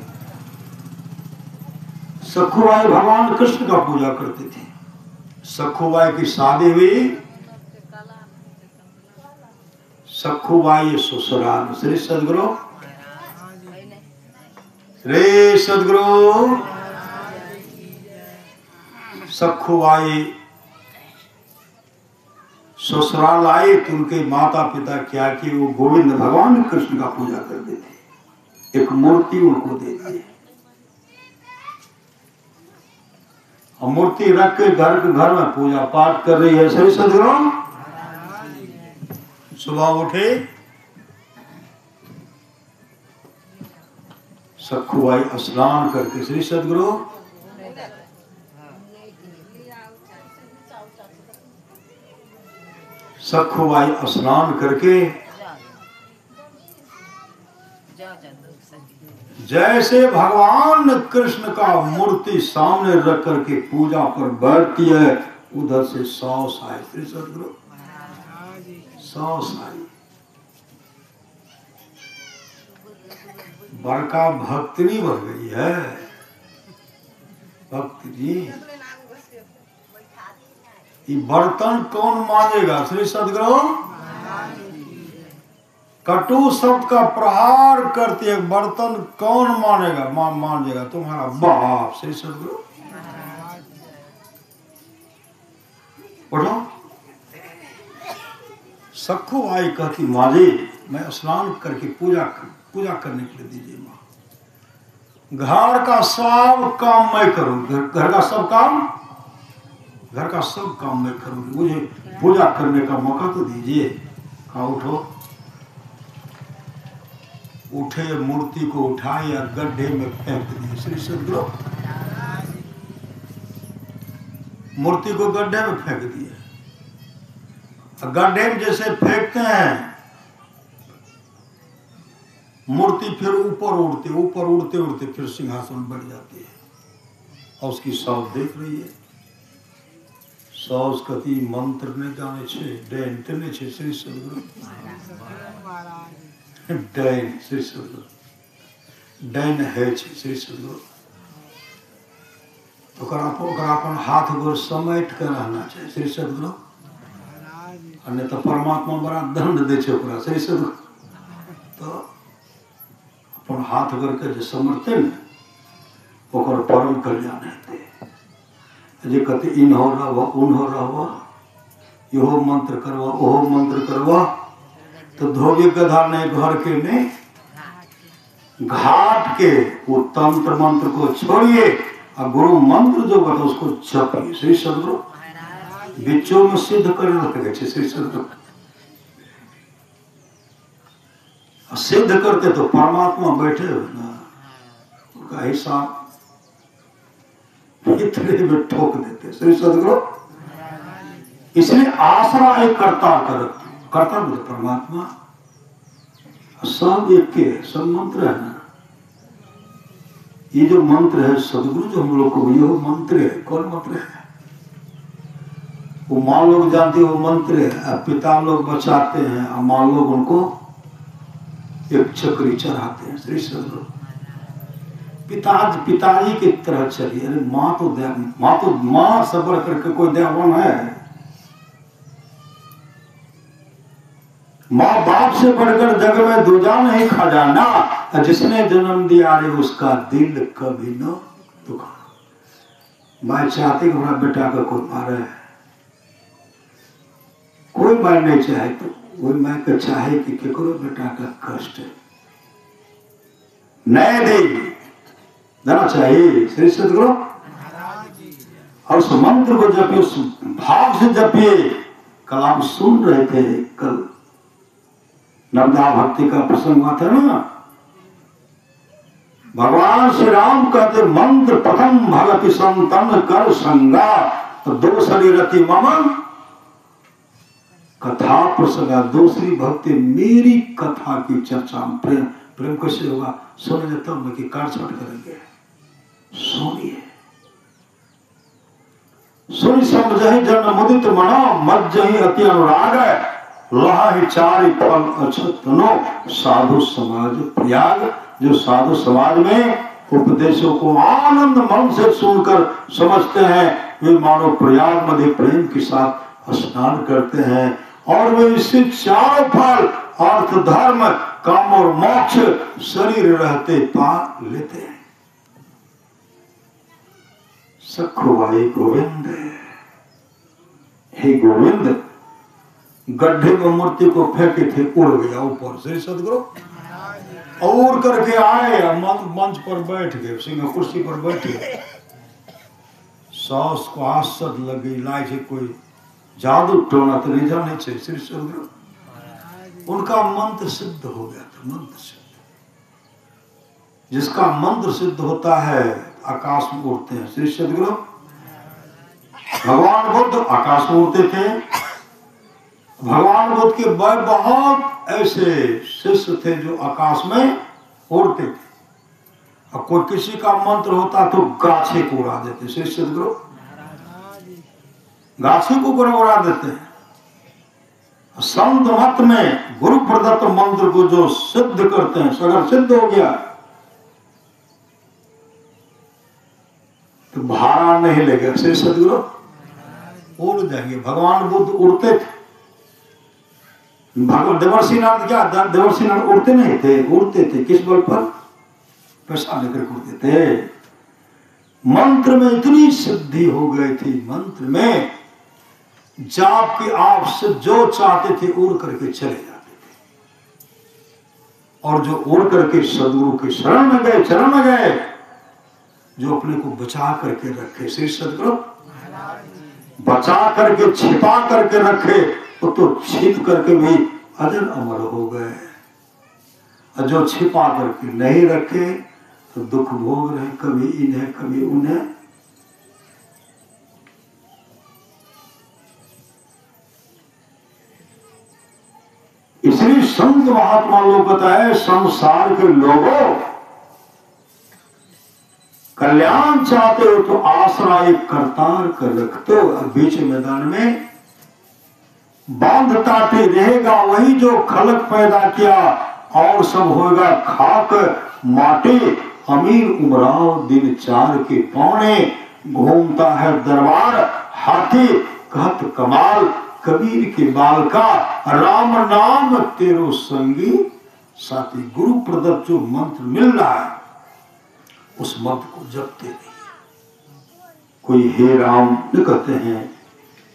सखुबाई भगवान कृष्ण का पूजा करते थे। सखुबाई की शादी हुई, सखुबाई ससुराल। श्री सद्गुरु, श्री सद्गुरु सखुबाई ससुराल आए तो उनके माता पिता क्या कि वो गोविंद भगवान कृष्ण का पूजा करते थे। एक मूर्ति उनको दे दी और मूर्ति रख के घर में पूजा पाठ कर रही है। श्री सद्गुरु सुबह उठे, सखुबाई स्नान करके, श्री सद्गुरु सखुबाई स्नान करके जैसे भगवान कृष्ण का मूर्ति सामने रख करके पूजा पर बैठती है, उधर से सांस आए। श्री सद्गुरु सांस आई। बड़का भक्तिनी बन गई है। भक्त जी, ये बर्तन कौन मांजेगा? श्री सदगुरु कटु शब्द का प्रहार करती है, बर्तन कौन मानेगा? मांजेगा तुम्हारा बाप। श्री सदगुरु उठो। सखो आई कहती माँ जी मैं स्नान करके पूजा करने के लिए दीजिए माँ। घर का सब काम मैं करूंगी, घर का सब काम मैं करूंगी, मुझे पूजा करने का मौका तो दीजिए। कहा उठो। उठे, मूर्ति को उठाए या गड्ढे में फेंक दिए। श्री सदगुरु मूर्ति को गड्ढे में फेंक दिए। गड्ढे में जैसे फेंकते हैं मूर्ति, फिर ऊपर उड़ते फिर सिंहासन बढ़ जाती है। और उसकी साउस देख रही है। साउस कति मंत्र ने जाने छे, डैन तने छे। श्री सदगुरु डैन, श्री सदगुरु डैन है छे। श्री सदगुरु ओकरा अपन हाथ गोर समेट कर रहना चाहिए। श्री सदगुरु अन्य तो परमात्मा बड़ा दंड दे छे ओकरा। श्री सदगुरु तो अपन हाथ करके जो समर्थे न ओकर परम कल्याण हेते। जे कहते इन हो रहवा उन हो रहवा, यो मंत्र करवा ओहो मंत्र करवा, तो धोबी गधा ने घर के ने घाट के वो तंत्र मंत्र को छोड़िए और गुरु मंत्र जो बता उसको जपिए। श्री सदगुरु बिच्चों में सिद्ध कर रखे। श्री सदगुरु सिद्ध करते तो परमात्मा बैठे हो ना, उनका हिसाब इतने में ठोक देते। श्री सदगुरु इसलिए आसरा एक करता बोले परमात्मा सब एक के, सब मंत्र है ना। ये जो मंत्र है सदगुरु जो हम लोग को, ये मंत्र है। कौन मंत्र है? वो माँ लोग जानते हैं वो मंत्र है। पिता लोग बचाते हैं और माँ लोग उनको एक चक्री चढ़ाते हैं। श्री सदगुरु पिताजी की तरह चलिए। अरे माँ से बढ़ करके कोई दयावान है? माँ बाप से बढ़कर जग में दूजा नहीं खजाना। जिसने जन्म दिया रे उसका दिल कभी न दुखा। मैं चाहती हूँ हमारा बेटा का कोई मारे, कोई मार नहीं चाहे तो कोई मैं का चाहे कि केकरो बेटा का कष्ट नए दे देना चाहिए। श्री सदगुरु और उस मंत्र को जपिए, उस भाव से जपिए। कल आप सुन रहे थे, कल नर्मदा भक्ति का प्रसंग हुआ था ना। भगवान श्री राम कहते मंत्र प्रथम भगति संतन कर संगा, तो दो शरीरति मम कथा प्रसंगा। दूसरी भक्ति मेरी कथा की चर्चा में। प्रेम कैसे होगा? सुनेंगे तब कि काटछाट करेंगे। सुनिए, सुन समझहि जन मुदित मना, मज्जहि अति अनुराग, लहाहि चारि फल अछतनो, साधु समाज प्रयाग। जो साधु समाज में उपदेशों को आनंद मन से सुनकर समझते हैं, वे मानो प्रयाग मध्य प्रेम के साथ स्नान करते हैं और वे इससे चारों फल अर्थ धर्म काम और मोक्ष शरीर रहते पा लेते हैं। सखो भाई गोविंद, हे गोविंद गड्ढे में मूर्ति को फेंके थे, उड़ गया ऊपर। श्री सदगुरु और करके आए, मंच पर बैठ गए, सिंह कुर्सी पर बैठ गए। सास को आसद लगी, लाए से कोई जादू टोना तो नहीं जाने चाहिए। श्री सदगुरु उनका मंत्र सिद्ध हो गया था। मंत्र सिद्ध, जिसका मंत्र सिद्ध होता है आकाश में उड़ते हैं। श्री सदगुरु भगवान बुद्ध आकाश में उड़ते थे। भगवान बुद्ध के बहुत ऐसे शिष्य थे जो आकाश में उड़ते थे। और कोई किसी का मंत्र होता तो गाछे को उड़ा देते। श्री सदगुरु गाछे को उड़ा देते हैं। संत मत में गुरु प्रदत्त मंत्र को जो सिद्ध करते हैं, अगर सिद्ध हो गया तो भारा नहीं लगेगा। श्री सदगुरु उड़ जाएंगे। भगवान बुद्ध उड़ते थे। भगवान देवर्षि नारद क्या, देवर्षि नारद उड़ते नहीं थे, उड़ते थे। किस बल पर? पैसा लेकर उड़ते थे। मंत्र में इतनी सिद्धि हो गई थी, मंत्र में जाप के आप से जो चाहते थे उड़ करके चले जाते थे। और जो उड़ करके सदगुरु के शरण में गए, चरण में गए, जो अपने को बचा करके रखे, श्री सदगुरु बचा करके छिपा करके रखे, वो तो छिप करके भी अजर अमर हो गए। और जो छिपा करके नहीं रखे तो दुख भोग रहे, कभी इन्हें कभी उन्हें। इसलिए संत महात्मा लोग बताए, संसार के लोगों कल्याण चाहते हो तो आसरा एक करतार कर रखते हो। बीच मैदान में बांध टाटे रहेगा वही जो खलक पैदा किया, और सब होगा खाक माटे। अमीर उमराव दिन 4 के पौने, घूमता है दरबार हाथी कहत कमाल। कबीर के बाल का राम नाम तेरो संगी साथी। गुरु प्रदत्त जो मंत्र मिल रहा है उस मंत्र को जपते नहीं। कोई हे राम न कहते हैं,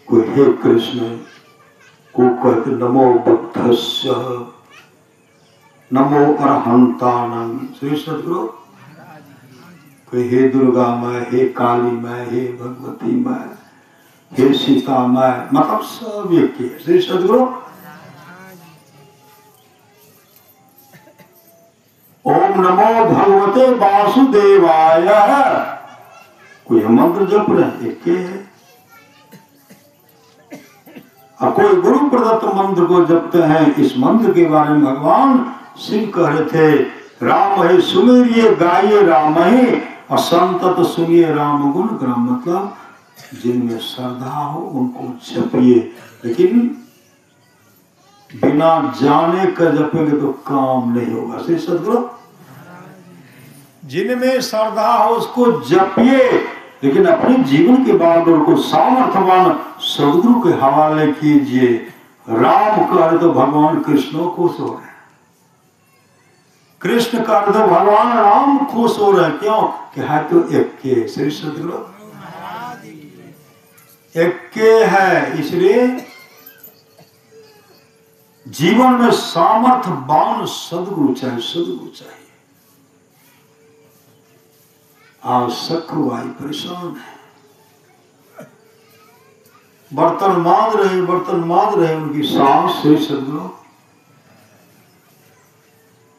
कोई हे कृष्ण, को कहते नमो बुद्धस्य, नमो अरहंतानंग। श्री सदगुरु कोई हे दुर्गा माय, हे काली माय, हे भगवती माय, हे सीता माय, मतलब सब एक ही है। श्री सदगुरु ओम नमो भगवते वासुदेवाय, कोई मंत्र जप रहे एक ही है। और कोई गुरु प्रदत्त मंत्र को जपते हैं। इस मंत्र के बारे में भगवान शिव कह रहे थे, राम है सुमेरिये गाइए राम है, और संतत सुनिए राम गुण ग्राम। मतलब जिनमें श्रद्धा हो उनको जपिए, लेकिन बिना जाने का जपेंगे तो काम नहीं होगा। श्री सदगुरु जिनमें श्रद्धा हो उसको जपिए, लेकिन अपने जीवन के बागडोर को सामर्थ्यवान सदगुरु के हवाले कीजिए। राम कर दो भगवान कृष्ण खुश हो रहे, कृष्ण कर दो भगवान राम खुश हो रहे। क्यों? कि है तो एक के। श्री सदगुरु एक के है, इसलिए जीवन में सामर्थ्यवान सदगुरु चाहिए, सदगुरु चाहिए। आज सखुआई परेशान है, बर्तन मांग रहे उनकी सास। श्री सदगुरु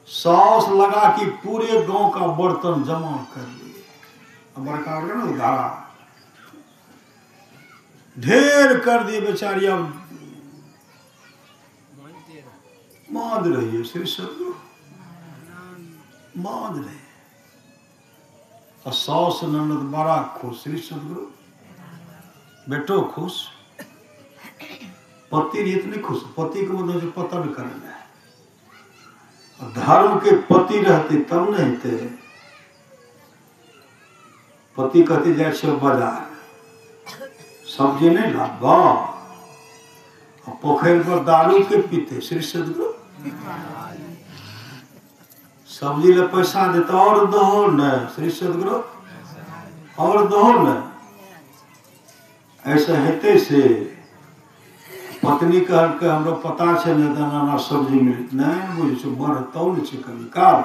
सास लगा कि पूरे गांव का बर्तन जमा कर लिए। बड़का धारा ढेर कर दिए बेचारी, अब मांद रही है। श्री सदगुरु मांद रहे, और सास ननद बड़ा खुश। श्री सदगुरु बेटो खुश, पति इतने खुश। पति को मतलब पता भी करना है। धर्म के पति रहते तब नहीं थे। पति कहते जाए बाजार सब्जी नहीं लाबा, पोखर पर दारू के पीते। श्री सदगुरु सब्जी ले पैसा देता और दो न। श्री सदगुरु और दो न। ऐसा हेते से पत्नी कह के हमरो पता छे नहीं दाना सब्जी मिलत नहीं बुझे छो बढ़तो नहीं छे कभी काल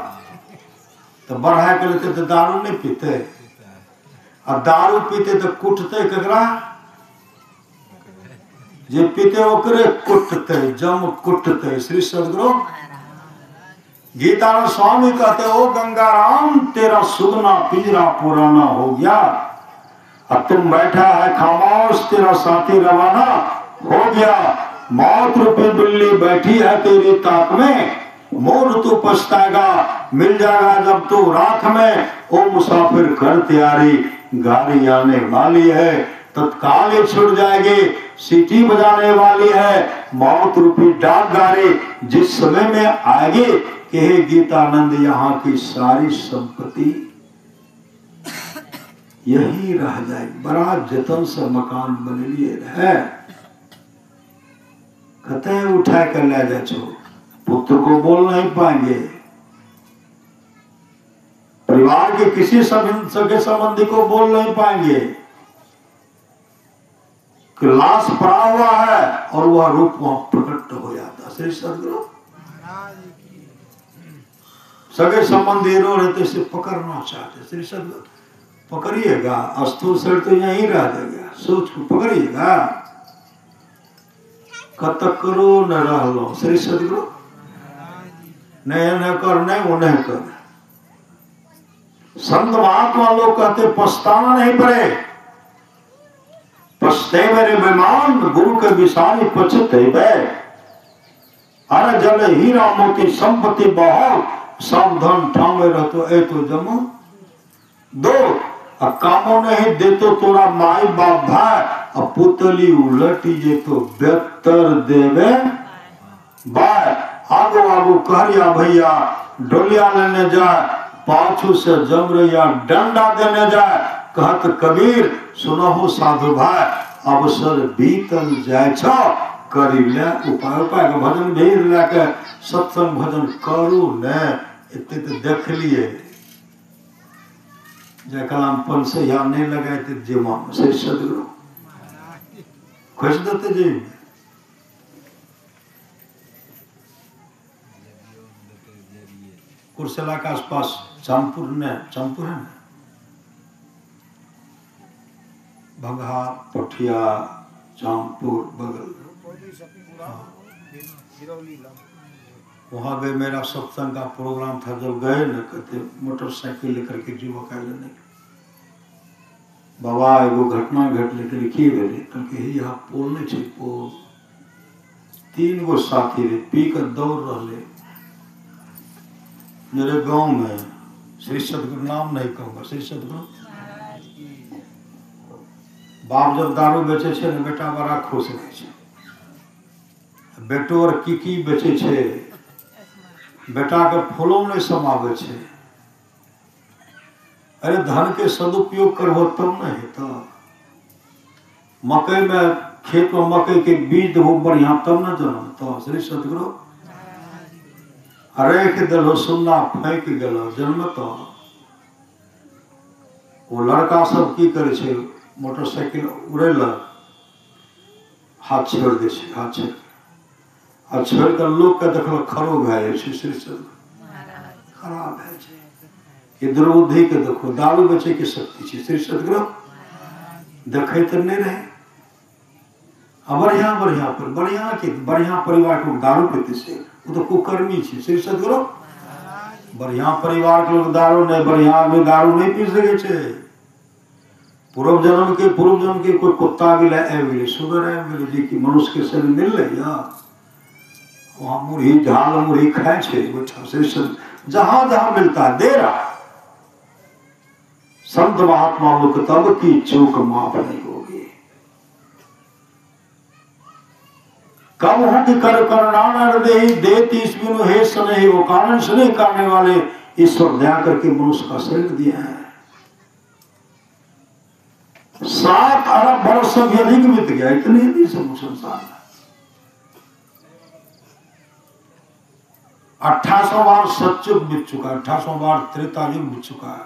तो बढ़ा के लेते तो दारू नहीं पीते, और दारू पीते तो कुटते ककरा जे पीते ओकरे कुटते, जम कुटते। श्री सदगुरु गीता में स्वामी कहते ओ गंगाराम तेरा सुगना पिंजरा पुराना हो गया, अब तुम बैठा है खामोश तेरा साथी रवाना हो गया। मौत रूपी बिल्ली बैठी है तेरी ताक में, मोर तू पछताएगा मिल जाएगा जब तू रात में। ओ मुसाफिर कर तैयारी गाड़ी आने वाली है, तत्काल ही छुट जाएगी, सीटी बजाने वाली है। मौत रूपी डाक गाड़ी जिस समय में आएगी कि हे गीतानंद यहाँ की सारी संपत्ति यही रह जाए। बड़ा जतन से मकान बनेलिए है, कहते उठा कर ले जा छो, पुत्र को बोल नहीं पाएंगे, परिवार के किसी सगे संबंधी को बोल नहीं पाएंगे कि लाश पड़ा हुआ है, और वह रूप वहां प्रकट हो जाता। श्री सदगुरु सगे संबंधी रो रहते से पकड़ना चाहते, श्री सदगुरु पकड़िएगा, स्थूल शरीर तो यहीं रह जाएगा, सोच को पकड़िएगा, कब तक करो न रह लो। श्री सदगुरु नहीं न कर, नहीं वो नहीं कर। संत महात्मा लोग कहते पछताना नहीं पड़े, पछते मेरे बेमान गुरु के विशाली पछते बे, अरे जल हीरा मोती संपत्ति बहुत, सब धन ठामे रहतो ए तो जमो दो, कामो नहीं दे तो तोरा माई बाप भाई, अब पुतली उलटी जे तो बेहतर देवे बाय। आगो आगो कहरिया भैया डोलिया लेने जाए, पाछू से जमरैया डंडा देने जाए, कहत कबीर सुनहो साधु भाई, अवसर बीतल जाए छो, करी ले उपाय। उपाय के भजन भीड़ लेके सत्संग भजन करू ने, इतने तो देख लिए जलामपन से यहाँ नहीं लगाए थे जीवन से सदगुरु खुश देते जी। कुर्सेला के आसपास चांदपुर है ना, भंगा पठिया चांदपुर बगल, वहां पे मेरा सत्संग का प्रोग्राम था। जब गए न, कहते मोटरसाइकिल लेकर के युवक आए लेने, बाबा एगो घटना घट लेकर लिखी बेले, कहते यहाँ पोल नहीं छे, पोल 3 गो साथी रे पी कर दौड़ रहे मेरे गांव में। श्री सदगुरु नाम नहीं कहूँगा, श्री सदगुरु बाप जब दारू बेचे छे न, बेटा बड़ा खुश रहे छे, बेटो और की बेचे छे, बेटा के फूलों नहीं समावे छे। अरे धन के सदुपयोग करबो तब नहीं हेता। मकई में खेत में मकई के बीज देबो बढ़िया तब न जन्मता। श्री सदगुरु रेख दिलो सुन्ना फेंक गेलो जन्मता। वो लड़का सब की करे छे, मोटरसाइकिल उड़ेलक, हाथ छोड़ दे छे, हाथ छोड़ आ छोड़ कर लोग के देखल खरो भए छै। श्री सदगुरु खराब है छै, ये दुर्बुद्धि के देखो, दारू बेचे के शक्ति छै। श्री सदगुरु देखे तो नहीं रहे, बढ़िया परिवार को दारू पीते से वो तो कुकर्मी छै। श्री सदगुरु बढ़िया परिवार के लोग दारू नहीं, बढ़िया आदमी दारू नहीं पी सके छे। पूर्व जन्म के कोई कुत्ता भी ले शुगर है जी की मनुष्य के शरीर मिल रही है, वहां मुरही झाल मुरही खाए छे बैठा। श्री सदगुरु जहां जहां मिलता है दे रहा। संत महात्मा लोग तब की चूक माफ नहीं होगी। कब हो कि कर करना देती बिनु हे स्नेह, वो कारण स्नेह करने वाले ईश्वर दया करके मनुष्य का शरीर दिया है। 7 अरब वर्ष से भी अधिक बीत गया, इतने ही संसार में 2800 बार सतयुग बीत चुका है, 2800 बार त्रेता युग बीत चुका है,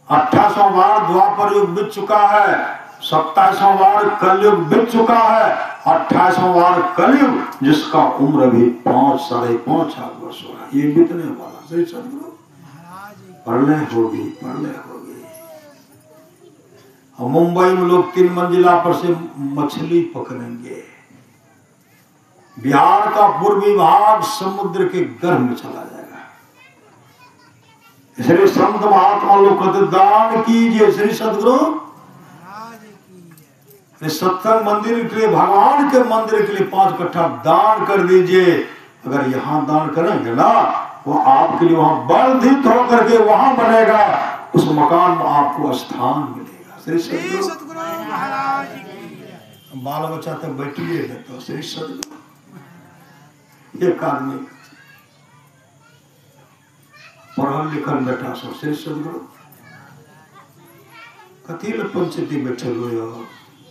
2800 बार द्वापर युग बीत चुका है, 2700 बार कलयुग बीत चुका है, 2800 बार कलयुग जिसका उम्र भी 5 साढ़े 5 वर्ष हो रहा है, ये बीतने वाला। श्री सदगुरु प्रलय होगी, प्रलय होगी। और मुंबई में लोग 3 मंजिला पर से मछली पकड़ेंगे। बिहार का पूर्वी भाग समुद्र के गर्भ में चला जाएगा। इसलिए संत महात्मा लोग कहते दान कीजिए। श्री सदगुरु सत्संग मंदिर के लिए, भगवान के मंदिर के लिए 5 कट्ठा दान कर दीजिए। अगर यहाँ दान करेंगे ना, वो आपके लिए वहां वर्धित होकर के वहां बनेगा, उस मकान में आपको स्थान मिलेगा। श्री सदगुरु महाराज की। बाल बच्चा तक बैठिए तो श्री सदगुरु। एक आदमी पढ़ल लिखल बेटा सब श्री सदगुरु कथी ले पंचायती बैठल हो?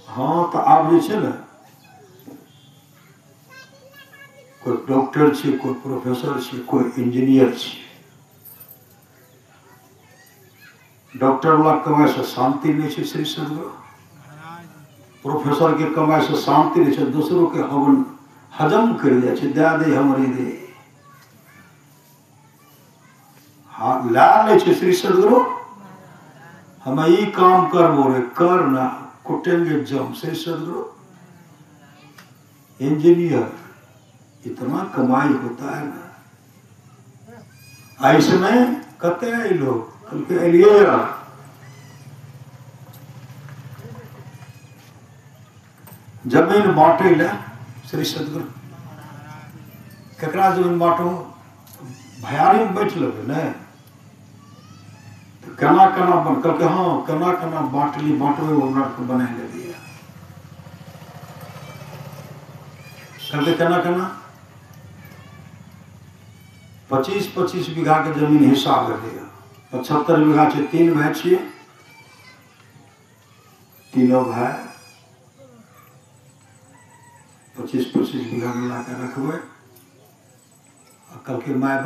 हाँ तो आप जे छे ना, कोई डॉक्टर छे, कोई प्रोफेसर छे, कोई इंजीनियर छे। डॉक्टर वाला कमाई से शांति नहीं छे श्री सदगुरु। प्रोफेसर के कमाई से शांति नहीं छे, दूसरों के हवन हजम कर जाए छे, दे दे हमरे दे। हाँ ला नहीं छे श्री सदगुरु। हम ये काम कर बोले कर ना, कुटेंगे जम श्री सदगुरु। इंजीनियर इतना कमाई होता है ना, ऐसे में कहते हैं लोग कल के एलिए जमीन बांटे ले श्री सदगुरु। केकरा जमीन बांटो? भयारी में बैठ लगे ने तो केना केना बन करके, हाँ केना केना बांटली बांटवे हमरा को बना ले दिया करके। केना केना 25-25 बीघा के जमीन हिसाब कर दिया। 75 बीघा छे, 3 भाई छे, तीनों भाई 25-25 बीघा मिला के रखबे। कल के माय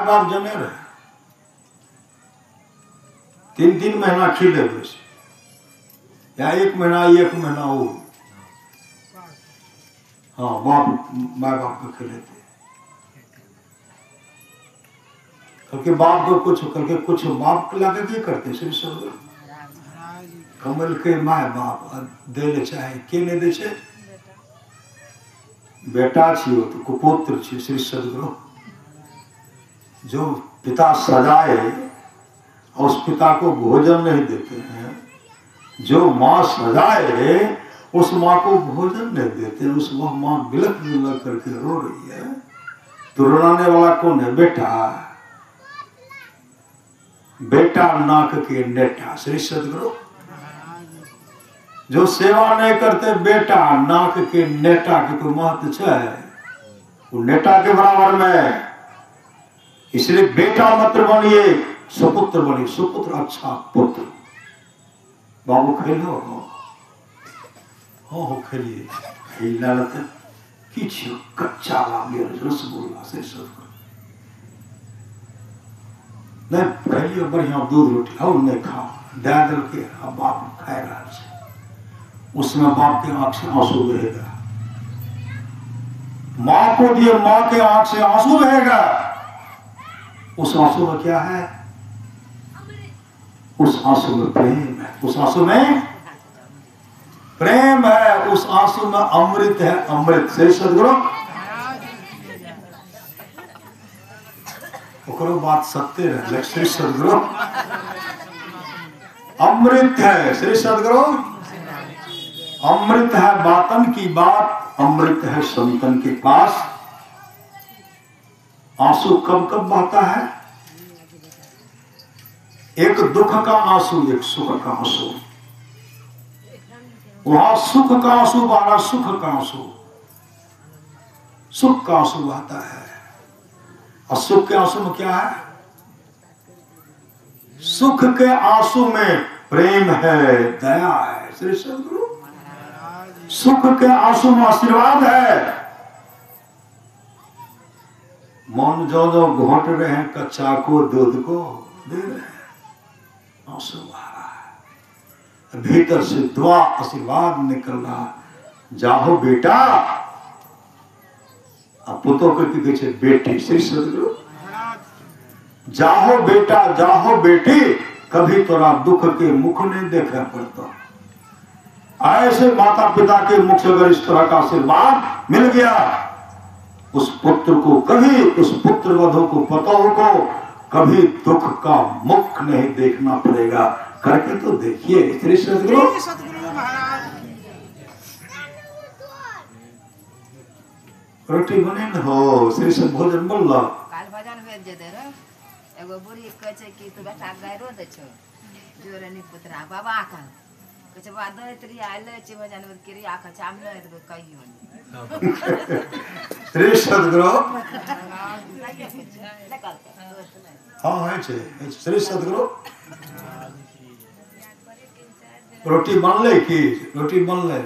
बाप जमे रहे 3-3 महीना खिले या 1 महीना वो। हाँ बाप माय बाप को खिलेते। कल के बाप को कुछ, कल के कुछ बाप के लाके क्या करते श्री सदगुरु? कमल के माय बाप दे चाहे के नहीं दे छे? बेटा छियो तो कुपुत्र छियो श्री सदगुरु। जो पिता सजाए उस पिता को भोजन नहीं देते हैं, जो माँ सजाए उस माँ को भोजन नहीं देते हैं, उस माँ बिलख बिलख करके रो रही है। तो रुलाने वाला कौन है? बेटा। बेटा नाक के नेटा श्री सदगुरु। जो सेवा नहीं करते बेटा नाक के नेटा के तो महत्व है, वो नेटा के बराबर में। इसलिए बेटा मत बनिए, सुपुत्र बनिए। सुपुत्र अच्छा पुत्र। बाबू खेलो हो खेलिए खेला रहता किछ कच्चा लागे रसगुल्ला से सब नहीं खेलिए, बढ़िया दूध रोटी और नहीं खाओ दे दिल के। अब बाप खाए रहा है, उसमें बाप के आंख से आंसू बहेगा। माँ को दिए, माँ के आंख से आंसू बहेगा। उस आंसू में क्या है? उस आंसू में प्रेम है, उस आंसू में प्रेम है, उस आंसू में अमृत है। अमृत से सदगुरु ओकरो बात सत्य है श्री सदगुरु। अमृत है श्री सदगुरु। अमृत है बातन की बात, अमृत है संतन के पास। आंसू कब कब बहता है? एक दुख का आंसू, एक सुख का आंसू। वहां सुख का आंसू बहा, सुख का आंसू, सुख का आंसू बहता है। और सुख के आंसू में क्या है? सुख के आंसू में प्रेम है, दया है श्री सदगुरु। सुख के आंसू में आशीर्वाद है। मन जो जो घोट रहे हैं कच्चा को दूध को दे रहे हैं, आंसू आ रहा है। भीतर से दुआ आशीर्वाद निकल रहा। जाहो बेटा, अब पुतो को कहे बेटी श्री सदगुरु। जाहो बेटा, जाहो बेटी, कभी तोरा दुख के मुख नहीं देखा पड़ता। ऐसे माता पिता के मुख से अगर इस तरह का आशीर्वाद मिल गया, उस पुत्र को कभी, उस पुत्र वधू को, पतोह को कभी दुख का मुख नहीं देखना पड़ेगा। करके तो देखिए श्री सदगुरु। रोटी बने न हो श्री सब भोजन बोल लो। काल भजन भेज दे रे। एगो बुढ़ी कहे छै कि तू बेटा गायरो दे छो जोरे नि पुत्रा बाबा का कहे छै बा दैत री आइले छै भजन के री आखा चामले त कहियो श्री सदगुरु हाँ है श्री सदगुरु रोटी बनले की रोटी बनले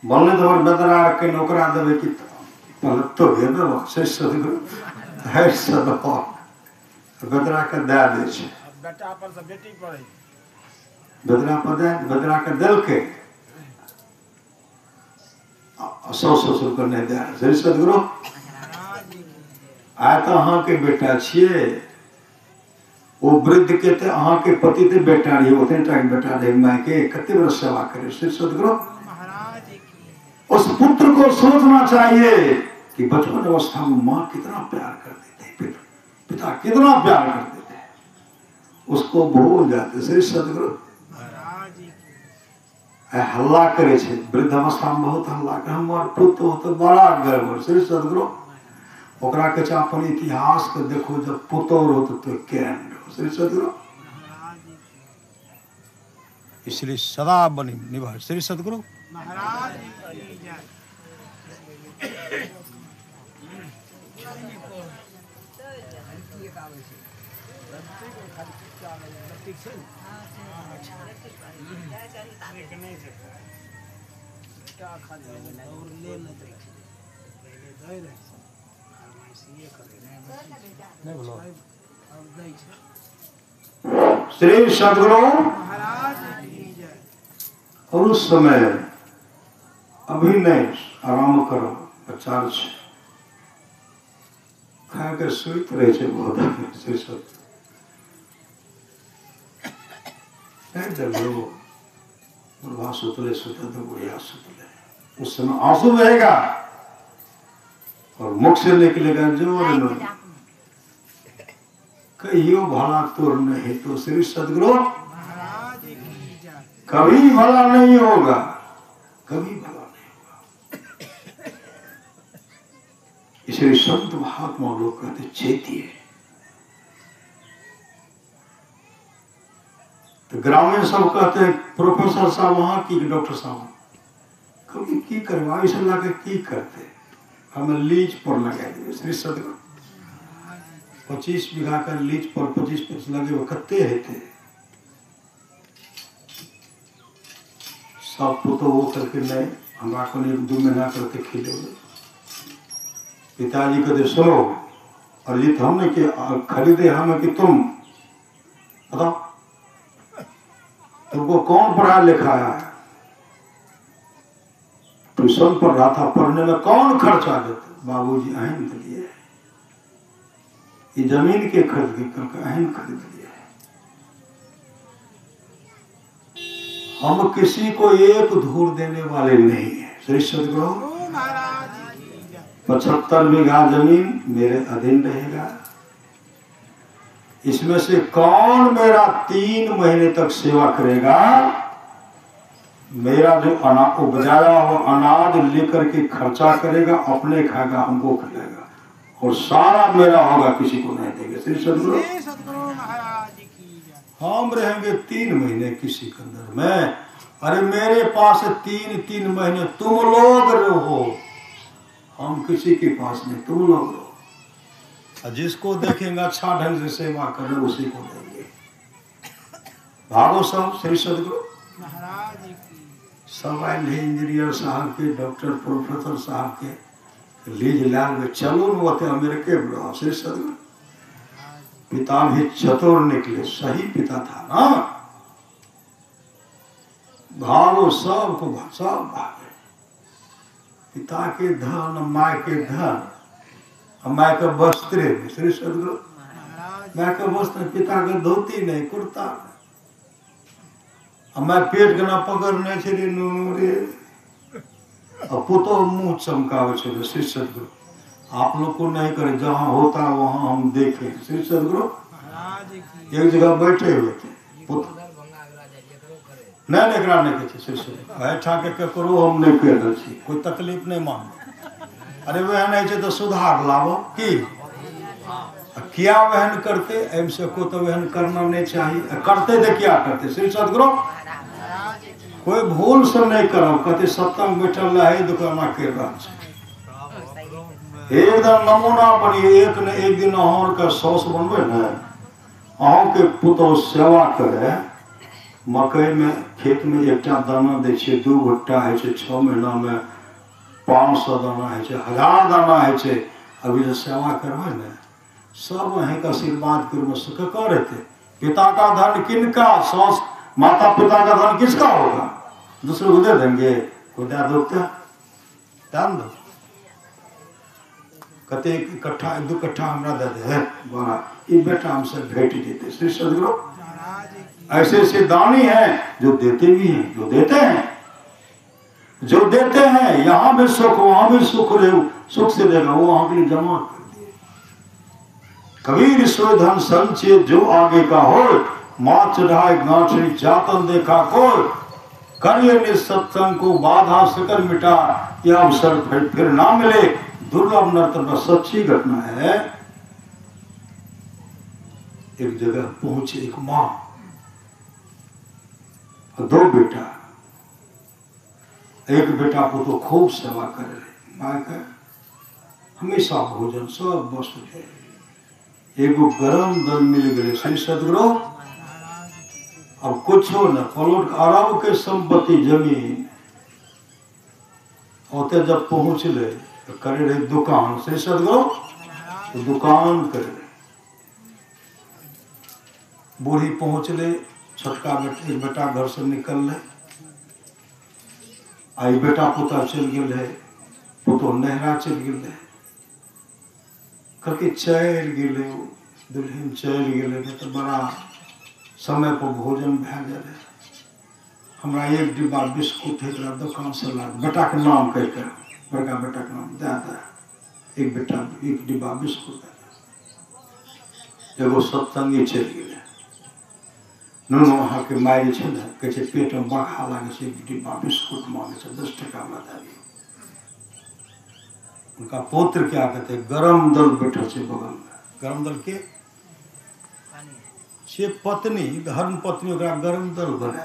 तो बेदरा के नौकरा देवे की तो श्री सदगुरु है सब बेदरा के दे दे छे बेटा पर से बेटी पर बेदरा पर दे बेदरा के दिल के 100 रुपये नहीं दे श्री सदगुरु आय तो अहाँ के बेटा छिए वो वृद्ध के थे अहाँ के पति थे बेटा रही उतने टाइम बेटा रहे माय के कते वर्ष सेवा करे श्री सदगुरु उस पुत्र को सोचना चाहिए कि बचपन अवस्था में माँ कितना प्यार करती थी पिता कितना प्यार करते थे उसको भूल जाते श्री सदगुरु हल्ला करे छे वृद्ध अवस्था में बहुत हल्ला करे हमार पुत्र हो तो बड़ा गर्व श्री सदगुरु ओकरा के अपन इतिहास के देखो जब पुतौर हो तो केहन श्री सदगुरु इसलिए सदा बनी निभा श्री सदगुरु महाराज श्री सदगुरु महाराज और उस समय अभी नहीं आराम करो बच्चा खा के सुत रहे छे बहुत श्री सदगुरु बुढ़वा सुतले सुते तो बुढ़िया सुतले उस समय आंसू बहेगा और मुख से निकलेगा जोर कहियो भला तोर नहीं तो श्री सदगुरु कभी भला नहीं होगा कभी भला नहीं होगा इसलिए संत महात्मा लोग कहते चेतिए तो ग्रामीण सब कहते हैं प्रोफेसर साहब वहां की डॉक्टर साहब कभी की करवा ऐसा लगे की करते हमें लीज पर लगा दिए श्री सदगुरु 25 बीघा का लीज पर 25 लगे वो कत्ते हेते सब पुतो वो करके नहीं हमरा को 1-2 महीना करते खिले पिताजी कहते सुनो अरिजीत हमने कि खरीदे हमें कि तुम बताओ तुमको कौन पढ़ा लिखाया है ट्यूशन पढ़ रहा था पढ़ने में कौन खर्चा देते बाबूजी अहम दिए ये जमीन के खरीद के करके अहम खरीद लिया हम किसी को एक धूर देने वाले नहीं है श्री सदगुरु 75 बीघा जमीन मेरे अधीन रहेगा इसमें से कौन मेरा 3 महीने तक सेवा करेगा मेरा जो उपजाया हुआ अनाज लेकर के खर्चा करेगा अपने खाएगा हमको खिलाएगा और सारा मेरा होगा किसी को नहीं देंगे श्री सदगुरु हम रहेंगे 3 महीने किसी के अंदर में अरे मेरे पास 3 महीने तुम लोग रहो हम किसी के पास नहीं तुम लोग रहो जिसको देखेंगे अच्छा ढंग से सेवा करें उसी को देंगे भागो सब श्री सदगुरु सब आए इंजीनियर साहब के डॉक्टर प्रोफेसर साहब के लीज लाल में चलो न होते अमेरिके में श्री सदगुरु पिता भी चतुर निकले सही पिता था ना भागो सबको सब भागे पिता के धन माँ के धन माँ के वस्त्र में श्री सदगुरु माँ के वस्त्र पिता के धोती नहीं कुर्ता मैं पेट के ना पकड़ने छे नूनू रे पुतो मुंह चमकावे छे श्री सदगुरु आप लोग को नहीं करे जहाँ होता वहाँ हम देखें श्री सदगुरु एक जगह बैठे हुए थे नहीं एकरा नहीं कहते श्री सदगुरु बैठा के ककरो हम नहीं कह रहे छी कोई तकलीफ नहीं मान अरे वह नहीं छे तो सुधार लाओ की क्या वहन करते एम से को तो वहन करना नहीं चाहिए करते तो क्या करते श्री सदगुरु कोई भूल से नहीं करो कहते सप्तम बैठल रहे दुकाना कर रहा एकदम नमूना बनिए। एक न एक दिन अहाँ के सौस बनबे न, अहाँ के पुतौह सेवा करे। मकई में खेत में एकटा दाना दै छियै, 2 भुट्टा है 6 महीना में 500 दाना है, 1000 दाना है। अभी जो सेवा करबे न, सब अहें आशीर्वाद करबे से ककर रहते। पिता का धन किनका? सौस माता पिता का धन किसका होगा? दूसरे को दे देंगे? कोई दे दोते दान दो। कते इकट्ठा 2 कट्ठा हमरा दे दे बड़ा, ये बेटा हमसे भेंट देते। श्री सदगुरु ऐसे ऐसे दानी हैं जो देते भी हैं, जो देते हैं, जो देते हैं। यहाँ भी सुख वहां भी सुख, सुख से देगा वो वहां के लिए जमा कर दिए। कबीर सोई धन संचय जो आगे का हो, माँ चढ़ाए गांठरी जातन देखा कोई। करिए निसत्संग को बाधा सकल मिटा, यह अवसर फिर ना मिले दुर्लभ नर्तन। का सच्ची घटना है। एक जगह पहुंचे एक माँ और 2 बेटा। एक बेटा को तो खूब सेवा कर रहे, माँ का हमेशा भोजन सब वस्तु है। एगो गरम दल मिल गए। श्री सदगुरु अब कुछ हो न, पलोट अरब के संपत्ति जमीन। होते जब पहुंच ले तो करे रहे दुकान। श्री सदगुरु तो दुकान करे रहे। बूढ़ी पहुंच ले, छोटका बेटा घर से निकल ले। आई बेटा पुता चल गए, पुतो नहरा चल गए, करके चल गए, दुल्हन चल गए। तो बड़ा समय पर भोजन भे गए। हमरा 1 डिब्बा बिस्कुट है दुकान से ला, बेटा के नाम कह कर, बड़का बेटा के नाम दे। एक बेटा 1 डिब्बा बिस्कुट दे। एगो सत्संगी चल गए। नुनू वहाँ के माय छै न, कहै छै पेट में बखा लागे छै, 1 डिब्बा बिस्कुट मांगे छै, 10 टका में दे दियो। उनका पुत्र क्या कहते, गरम दल बैठल छै बगल में। गरम दल के से पत्नी, धर्म पत्नी ओकरा गरम दल बने।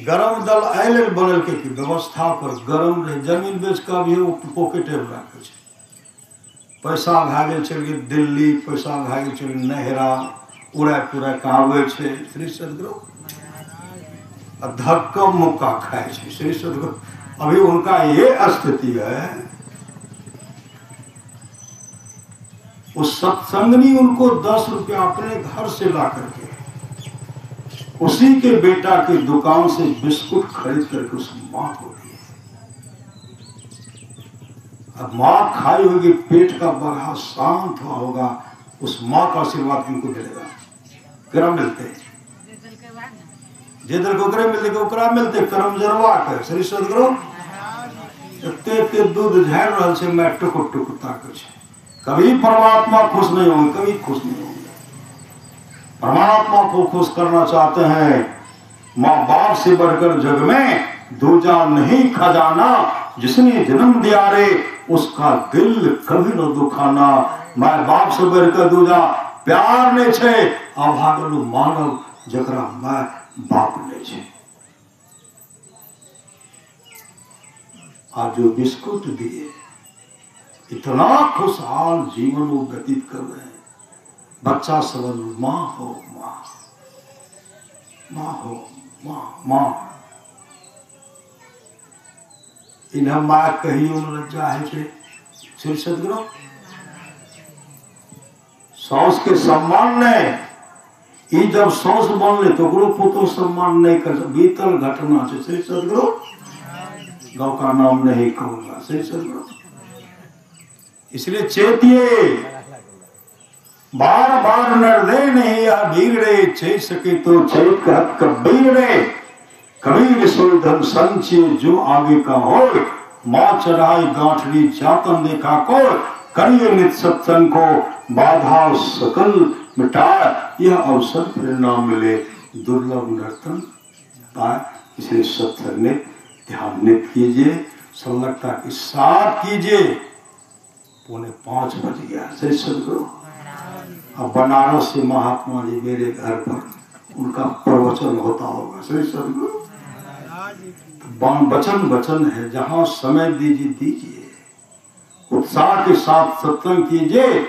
गरम दल आयल बनल के व्यवस्था पर गरम रहे। जमीन बेच के अभी वो पॉकेटे में राखे छै। पैसा भए गेल चल गेल दिल्ली, पैसा भए गेल चल नहरा, उड़ा पुरा के आवे छै। श्री सदगुरु धक्का मुक्का खाए छै। श्री सदगुरु अभी उनका ये स्थिति है। उस सत्संगनी उनको 10 रुपया अपने घर से ला करके उसी के बेटा की दुकान से बिस्कुट खरीद करके उस माँ को दिए। अब माँ खाई होगी, पेट का बड़ा शांत हुआ होगा, उस माँ का आशीर्वाद इनको मिलेगा। कर्म मिलते जे दल को मिलते कर्म जरवा कर। श्री सदगुरु एते दूध झाड़ रहा है, मैं टुकुर टुकुर ताके छै। कभी परमात्मा खुश नहीं होंगे, कभी खुश नहीं होंगे। परमात्मा को खुश करना चाहते हैं, माँ बाप से बढ़कर जग में दूजा नहीं खजाना। जिसने जन्म दिया रे उसका दिल कभी न दुखाना। माँ बाप से बढ़कर दूजा प्यार नहीं छे। अभागलु मानव जकरा माँ बाप नहीं छे। आज जो बिस्कुट दिए, इतना खुशहाल जीवन वो व्यतीत कर रहे हैं। बच्चा सबल माँ हो माँ, माँ हो माँ, माँ। इन्हें माँ कही लज्जा है। श्री सदगुरु सौस के सम्मान ने, जब सौस बनले तो पुतो सम्मान नहीं कर। बीतल घटना है। श्री सदगुरु गाँव का नाम नहीं कहूंगा। श्री सदगुरु इसलिए चेतिए, बार बार निर्दय नहीं या वीर रे। चेत सके तो चेत कहत कबीर रे। कबीर सोई धन संचय जो आगे का हो, माँ चढ़ाई गांठरी जातन देखा को। करिए नित सत्संग को बाधा सकल मिटा, यह अवसर फिर ना मिले दुर्लभ नर्तन पाए। इसलिए सत्संग ने ध्यान नित कीजिए, संलग्नता के साथ कीजिए। 4:45 बज गया। श्री सदगुरु अब बनारस से महात्मा जी मेरे घर पर उनका प्रवचन होता होगा। श्री सदगुरु वचन है, जहां समय दीजिए दीजिए। उत्साह के साथ सत्संग कीजिए।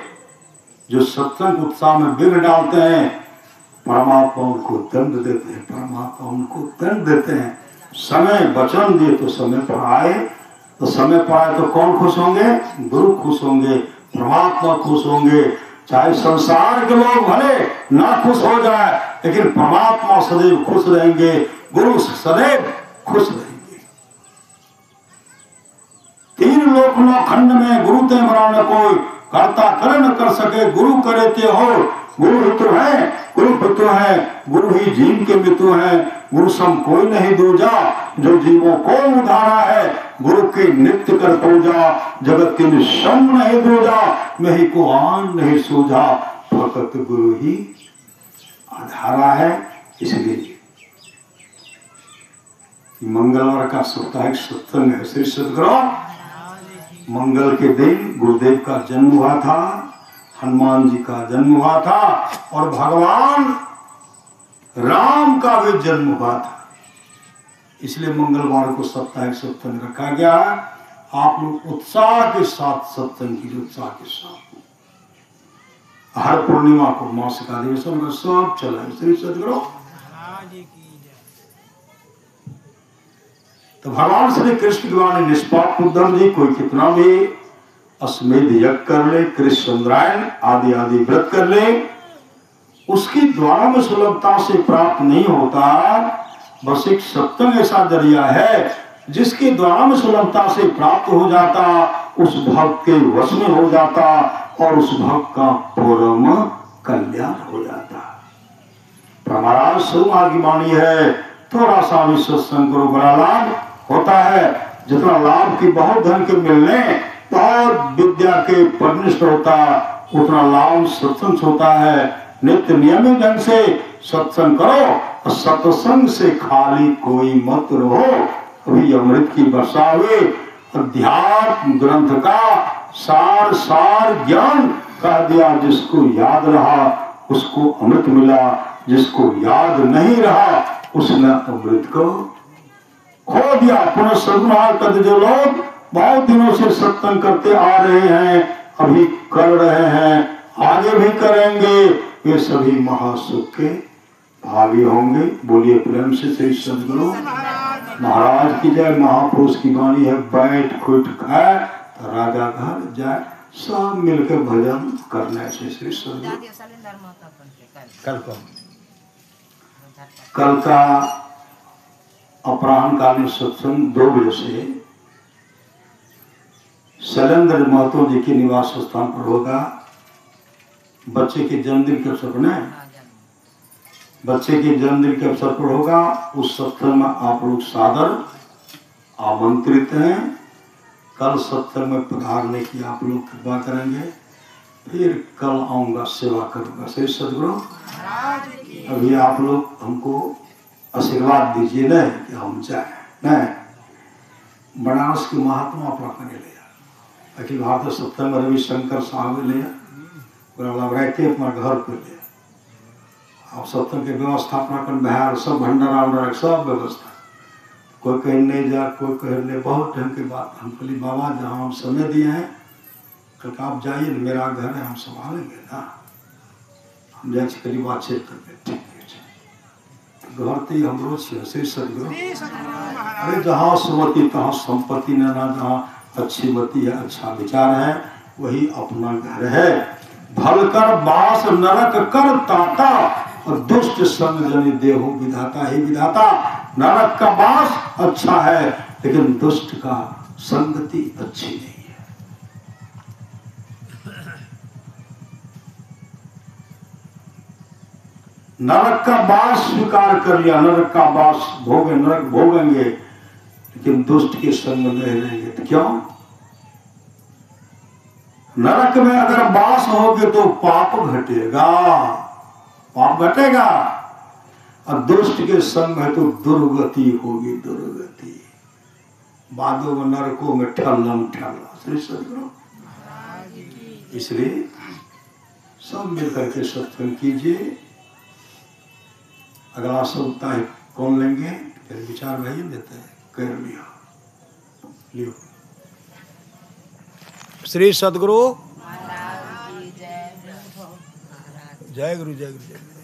जो सत्संग उत्साह में विघ्न डालते हैं परमात्मा उनको दंड देते हैं, परमात्मा उनको दंड देते हैं। समय वचन दिए तो समय पर आए, तो समय पर आए तो कौन खुश होंगे? गुरु खुश होंगे, परमात्मा खुश होंगे। चाहे संसार के लोग भले ना खुश हो जाए, लेकिन परमात्मा सदैव खुश रहेंगे, गुरु सदैव खुश रहेंगे। तीन लोक नो खंड में गुरु ते मरा न कोई, कर्ता करे न कर सके गुरु करे ते हो। गुरु हितु है, गुरु पितु है, गुरु ही जीव के मितु है। गुरु सम कोई नहीं दूजा, जो जीवों को उधारा है। गुरु की नित्य कर पूजा, जगत के निशम नहीं दूजा। मैं ही को आन नहीं सूझा, फकत गुरु ही आधारा है। इसलिए मंगलवार का साप्ताहिक सत्संग है। श्री सद्गुरु मंगल के दिन गुरुदेव का जन्म हुआ था, हनुमान जी का जन्म हुआ था और भगवान राम का भी जन्म हुआ था। इसलिए मंगलवार को साप्ताहिक सत्संग रखा गया है। आप लोग उत्साह के साथ सत्संग कीजिए, उत्साह के साथ। हर पूर्णिमा को मासिक अधिवेशन में सब चला है। श्री सद्गुरु तो भगवान श्री कृष्ण की वाणी निष्पाप उद्धव जी, कोई कितना भी अश्वमेध यज्ञ कर ले, कृष्ण चंद्रायण आदि आदि व्रत कर ले, उसकी द्वारा में सुलभता से प्राप्त नहीं होता। बस एक सत्संग ऐसा जरिया है जिसके द्वारा में सुलभता से प्राप्त हो जाता, उस भक्त के वश में हो जाता और उस भक्त का परम कल्याण हो जाता। महाराज सुमार की वाणी है, थोड़ा सा भी सत्संग करो बड़ा लाभ होता है। जितना लाभ की बहुत धन के मिलने, बहुत विद्या के परनिष्ठ होता, उतना लाभ सत्संग होता है। नित्य नियमित ढंग से सत्संग करो और सत्संग से खाली कोई मत रहो। अभी अमृत की वर्षा हुई, अध्यात्म ग्रंथ का सार सार ज्ञान कह दिया। जिसको याद रहा उसको अमृत मिला, जिसको याद नहीं रहा उसने अमृत को खो दिया। पुनः सदमार्ग कर जो लोग बहुत दिनों से सत्संग करते आ रहे हैं, अभी कर रहे हैं, आगे भी करेंगे, वे सभी महासुख के भागी होंगे। बोलिए प्रेम से श्री सद्गुरु महाराज की जय। महापुरुष की वाणी है, बैठ खुट खाए तो राजा घर जाए, सब मिलकर भजन करने से। श्री सद्गुरु कल का अपराह्न कालीन सत्संग 2 बजे से शैलेंद्र महतो जी के निवास स्थान पर होगा। बच्चे के जन्मदिन के अवसर पर, बच्चे के जन्मदिन के अवसर पर होगा। उस सत्संग में आप लोग सादर आमंत्रित हैं। कल सत्संग में पधारने की आप लोग कृपा करेंगे। फिर कल आऊंगा, सेवा करूंगा। श्री सद्गुरु अभी आप लोग हमको आशीर्वाद दीजिए न कि हम जाए न। बनारस के महात्मा अपना ले लिया, अखिल भारतीय सत्संग में रविशंकर साहब ले लिया, रहते अपना घर पे ले। आप सत्संग की व्यवस्थापना कर बिहार सब भंडारा सब व्यवस्था। कोई कहीं नहीं जा, कोई कहीं नहीं। बहुत ढंग की बात। हम बोली बाबा जहाँ हम समय दिए हैं, कल आप जाइए, मेरा घर है, हम संभालेंगे ना। हम जाए करीब बातचीत करके ठीक है घर तो हमरो श्री सद्गुरु। अरे जहाँ सुमति तहाँ संपत्ति न, जहाँ अच्छी मति है, अच्छा विचार है, वही अपना घर है। भलकर बास नरक कर ताता और दुष्ट संग जनि देहो विधाता। ही विधाता, नरक का बास अच्छा है लेकिन दुष्ट का संगति अच्छी नहीं है। नरक का बास स्वीकार कर लिया, नरक का बास भोगे, नरक भोगेंगे, लेकिन दुष्ट के संग में नहीं रहेंगे। तो क्यों? नरक में अगर बास होगे तो पाप घटेगा, पाप घटेगा, और दुष्ट के संग में तो दुर्गति होगी, दुर्गति। बादों में नरकों में ठल्लम ठल्ला। श्री सद्गुरु इसलिए सब मिलकर के सत्संग कीजिए। अगला सप्ताह कौन लेंगे? फिर विचार भाई देते हैं, कर लियो लियो। श्री सदगुरु महाराज की जय। जय गुरु जय गुरु जय गुरु।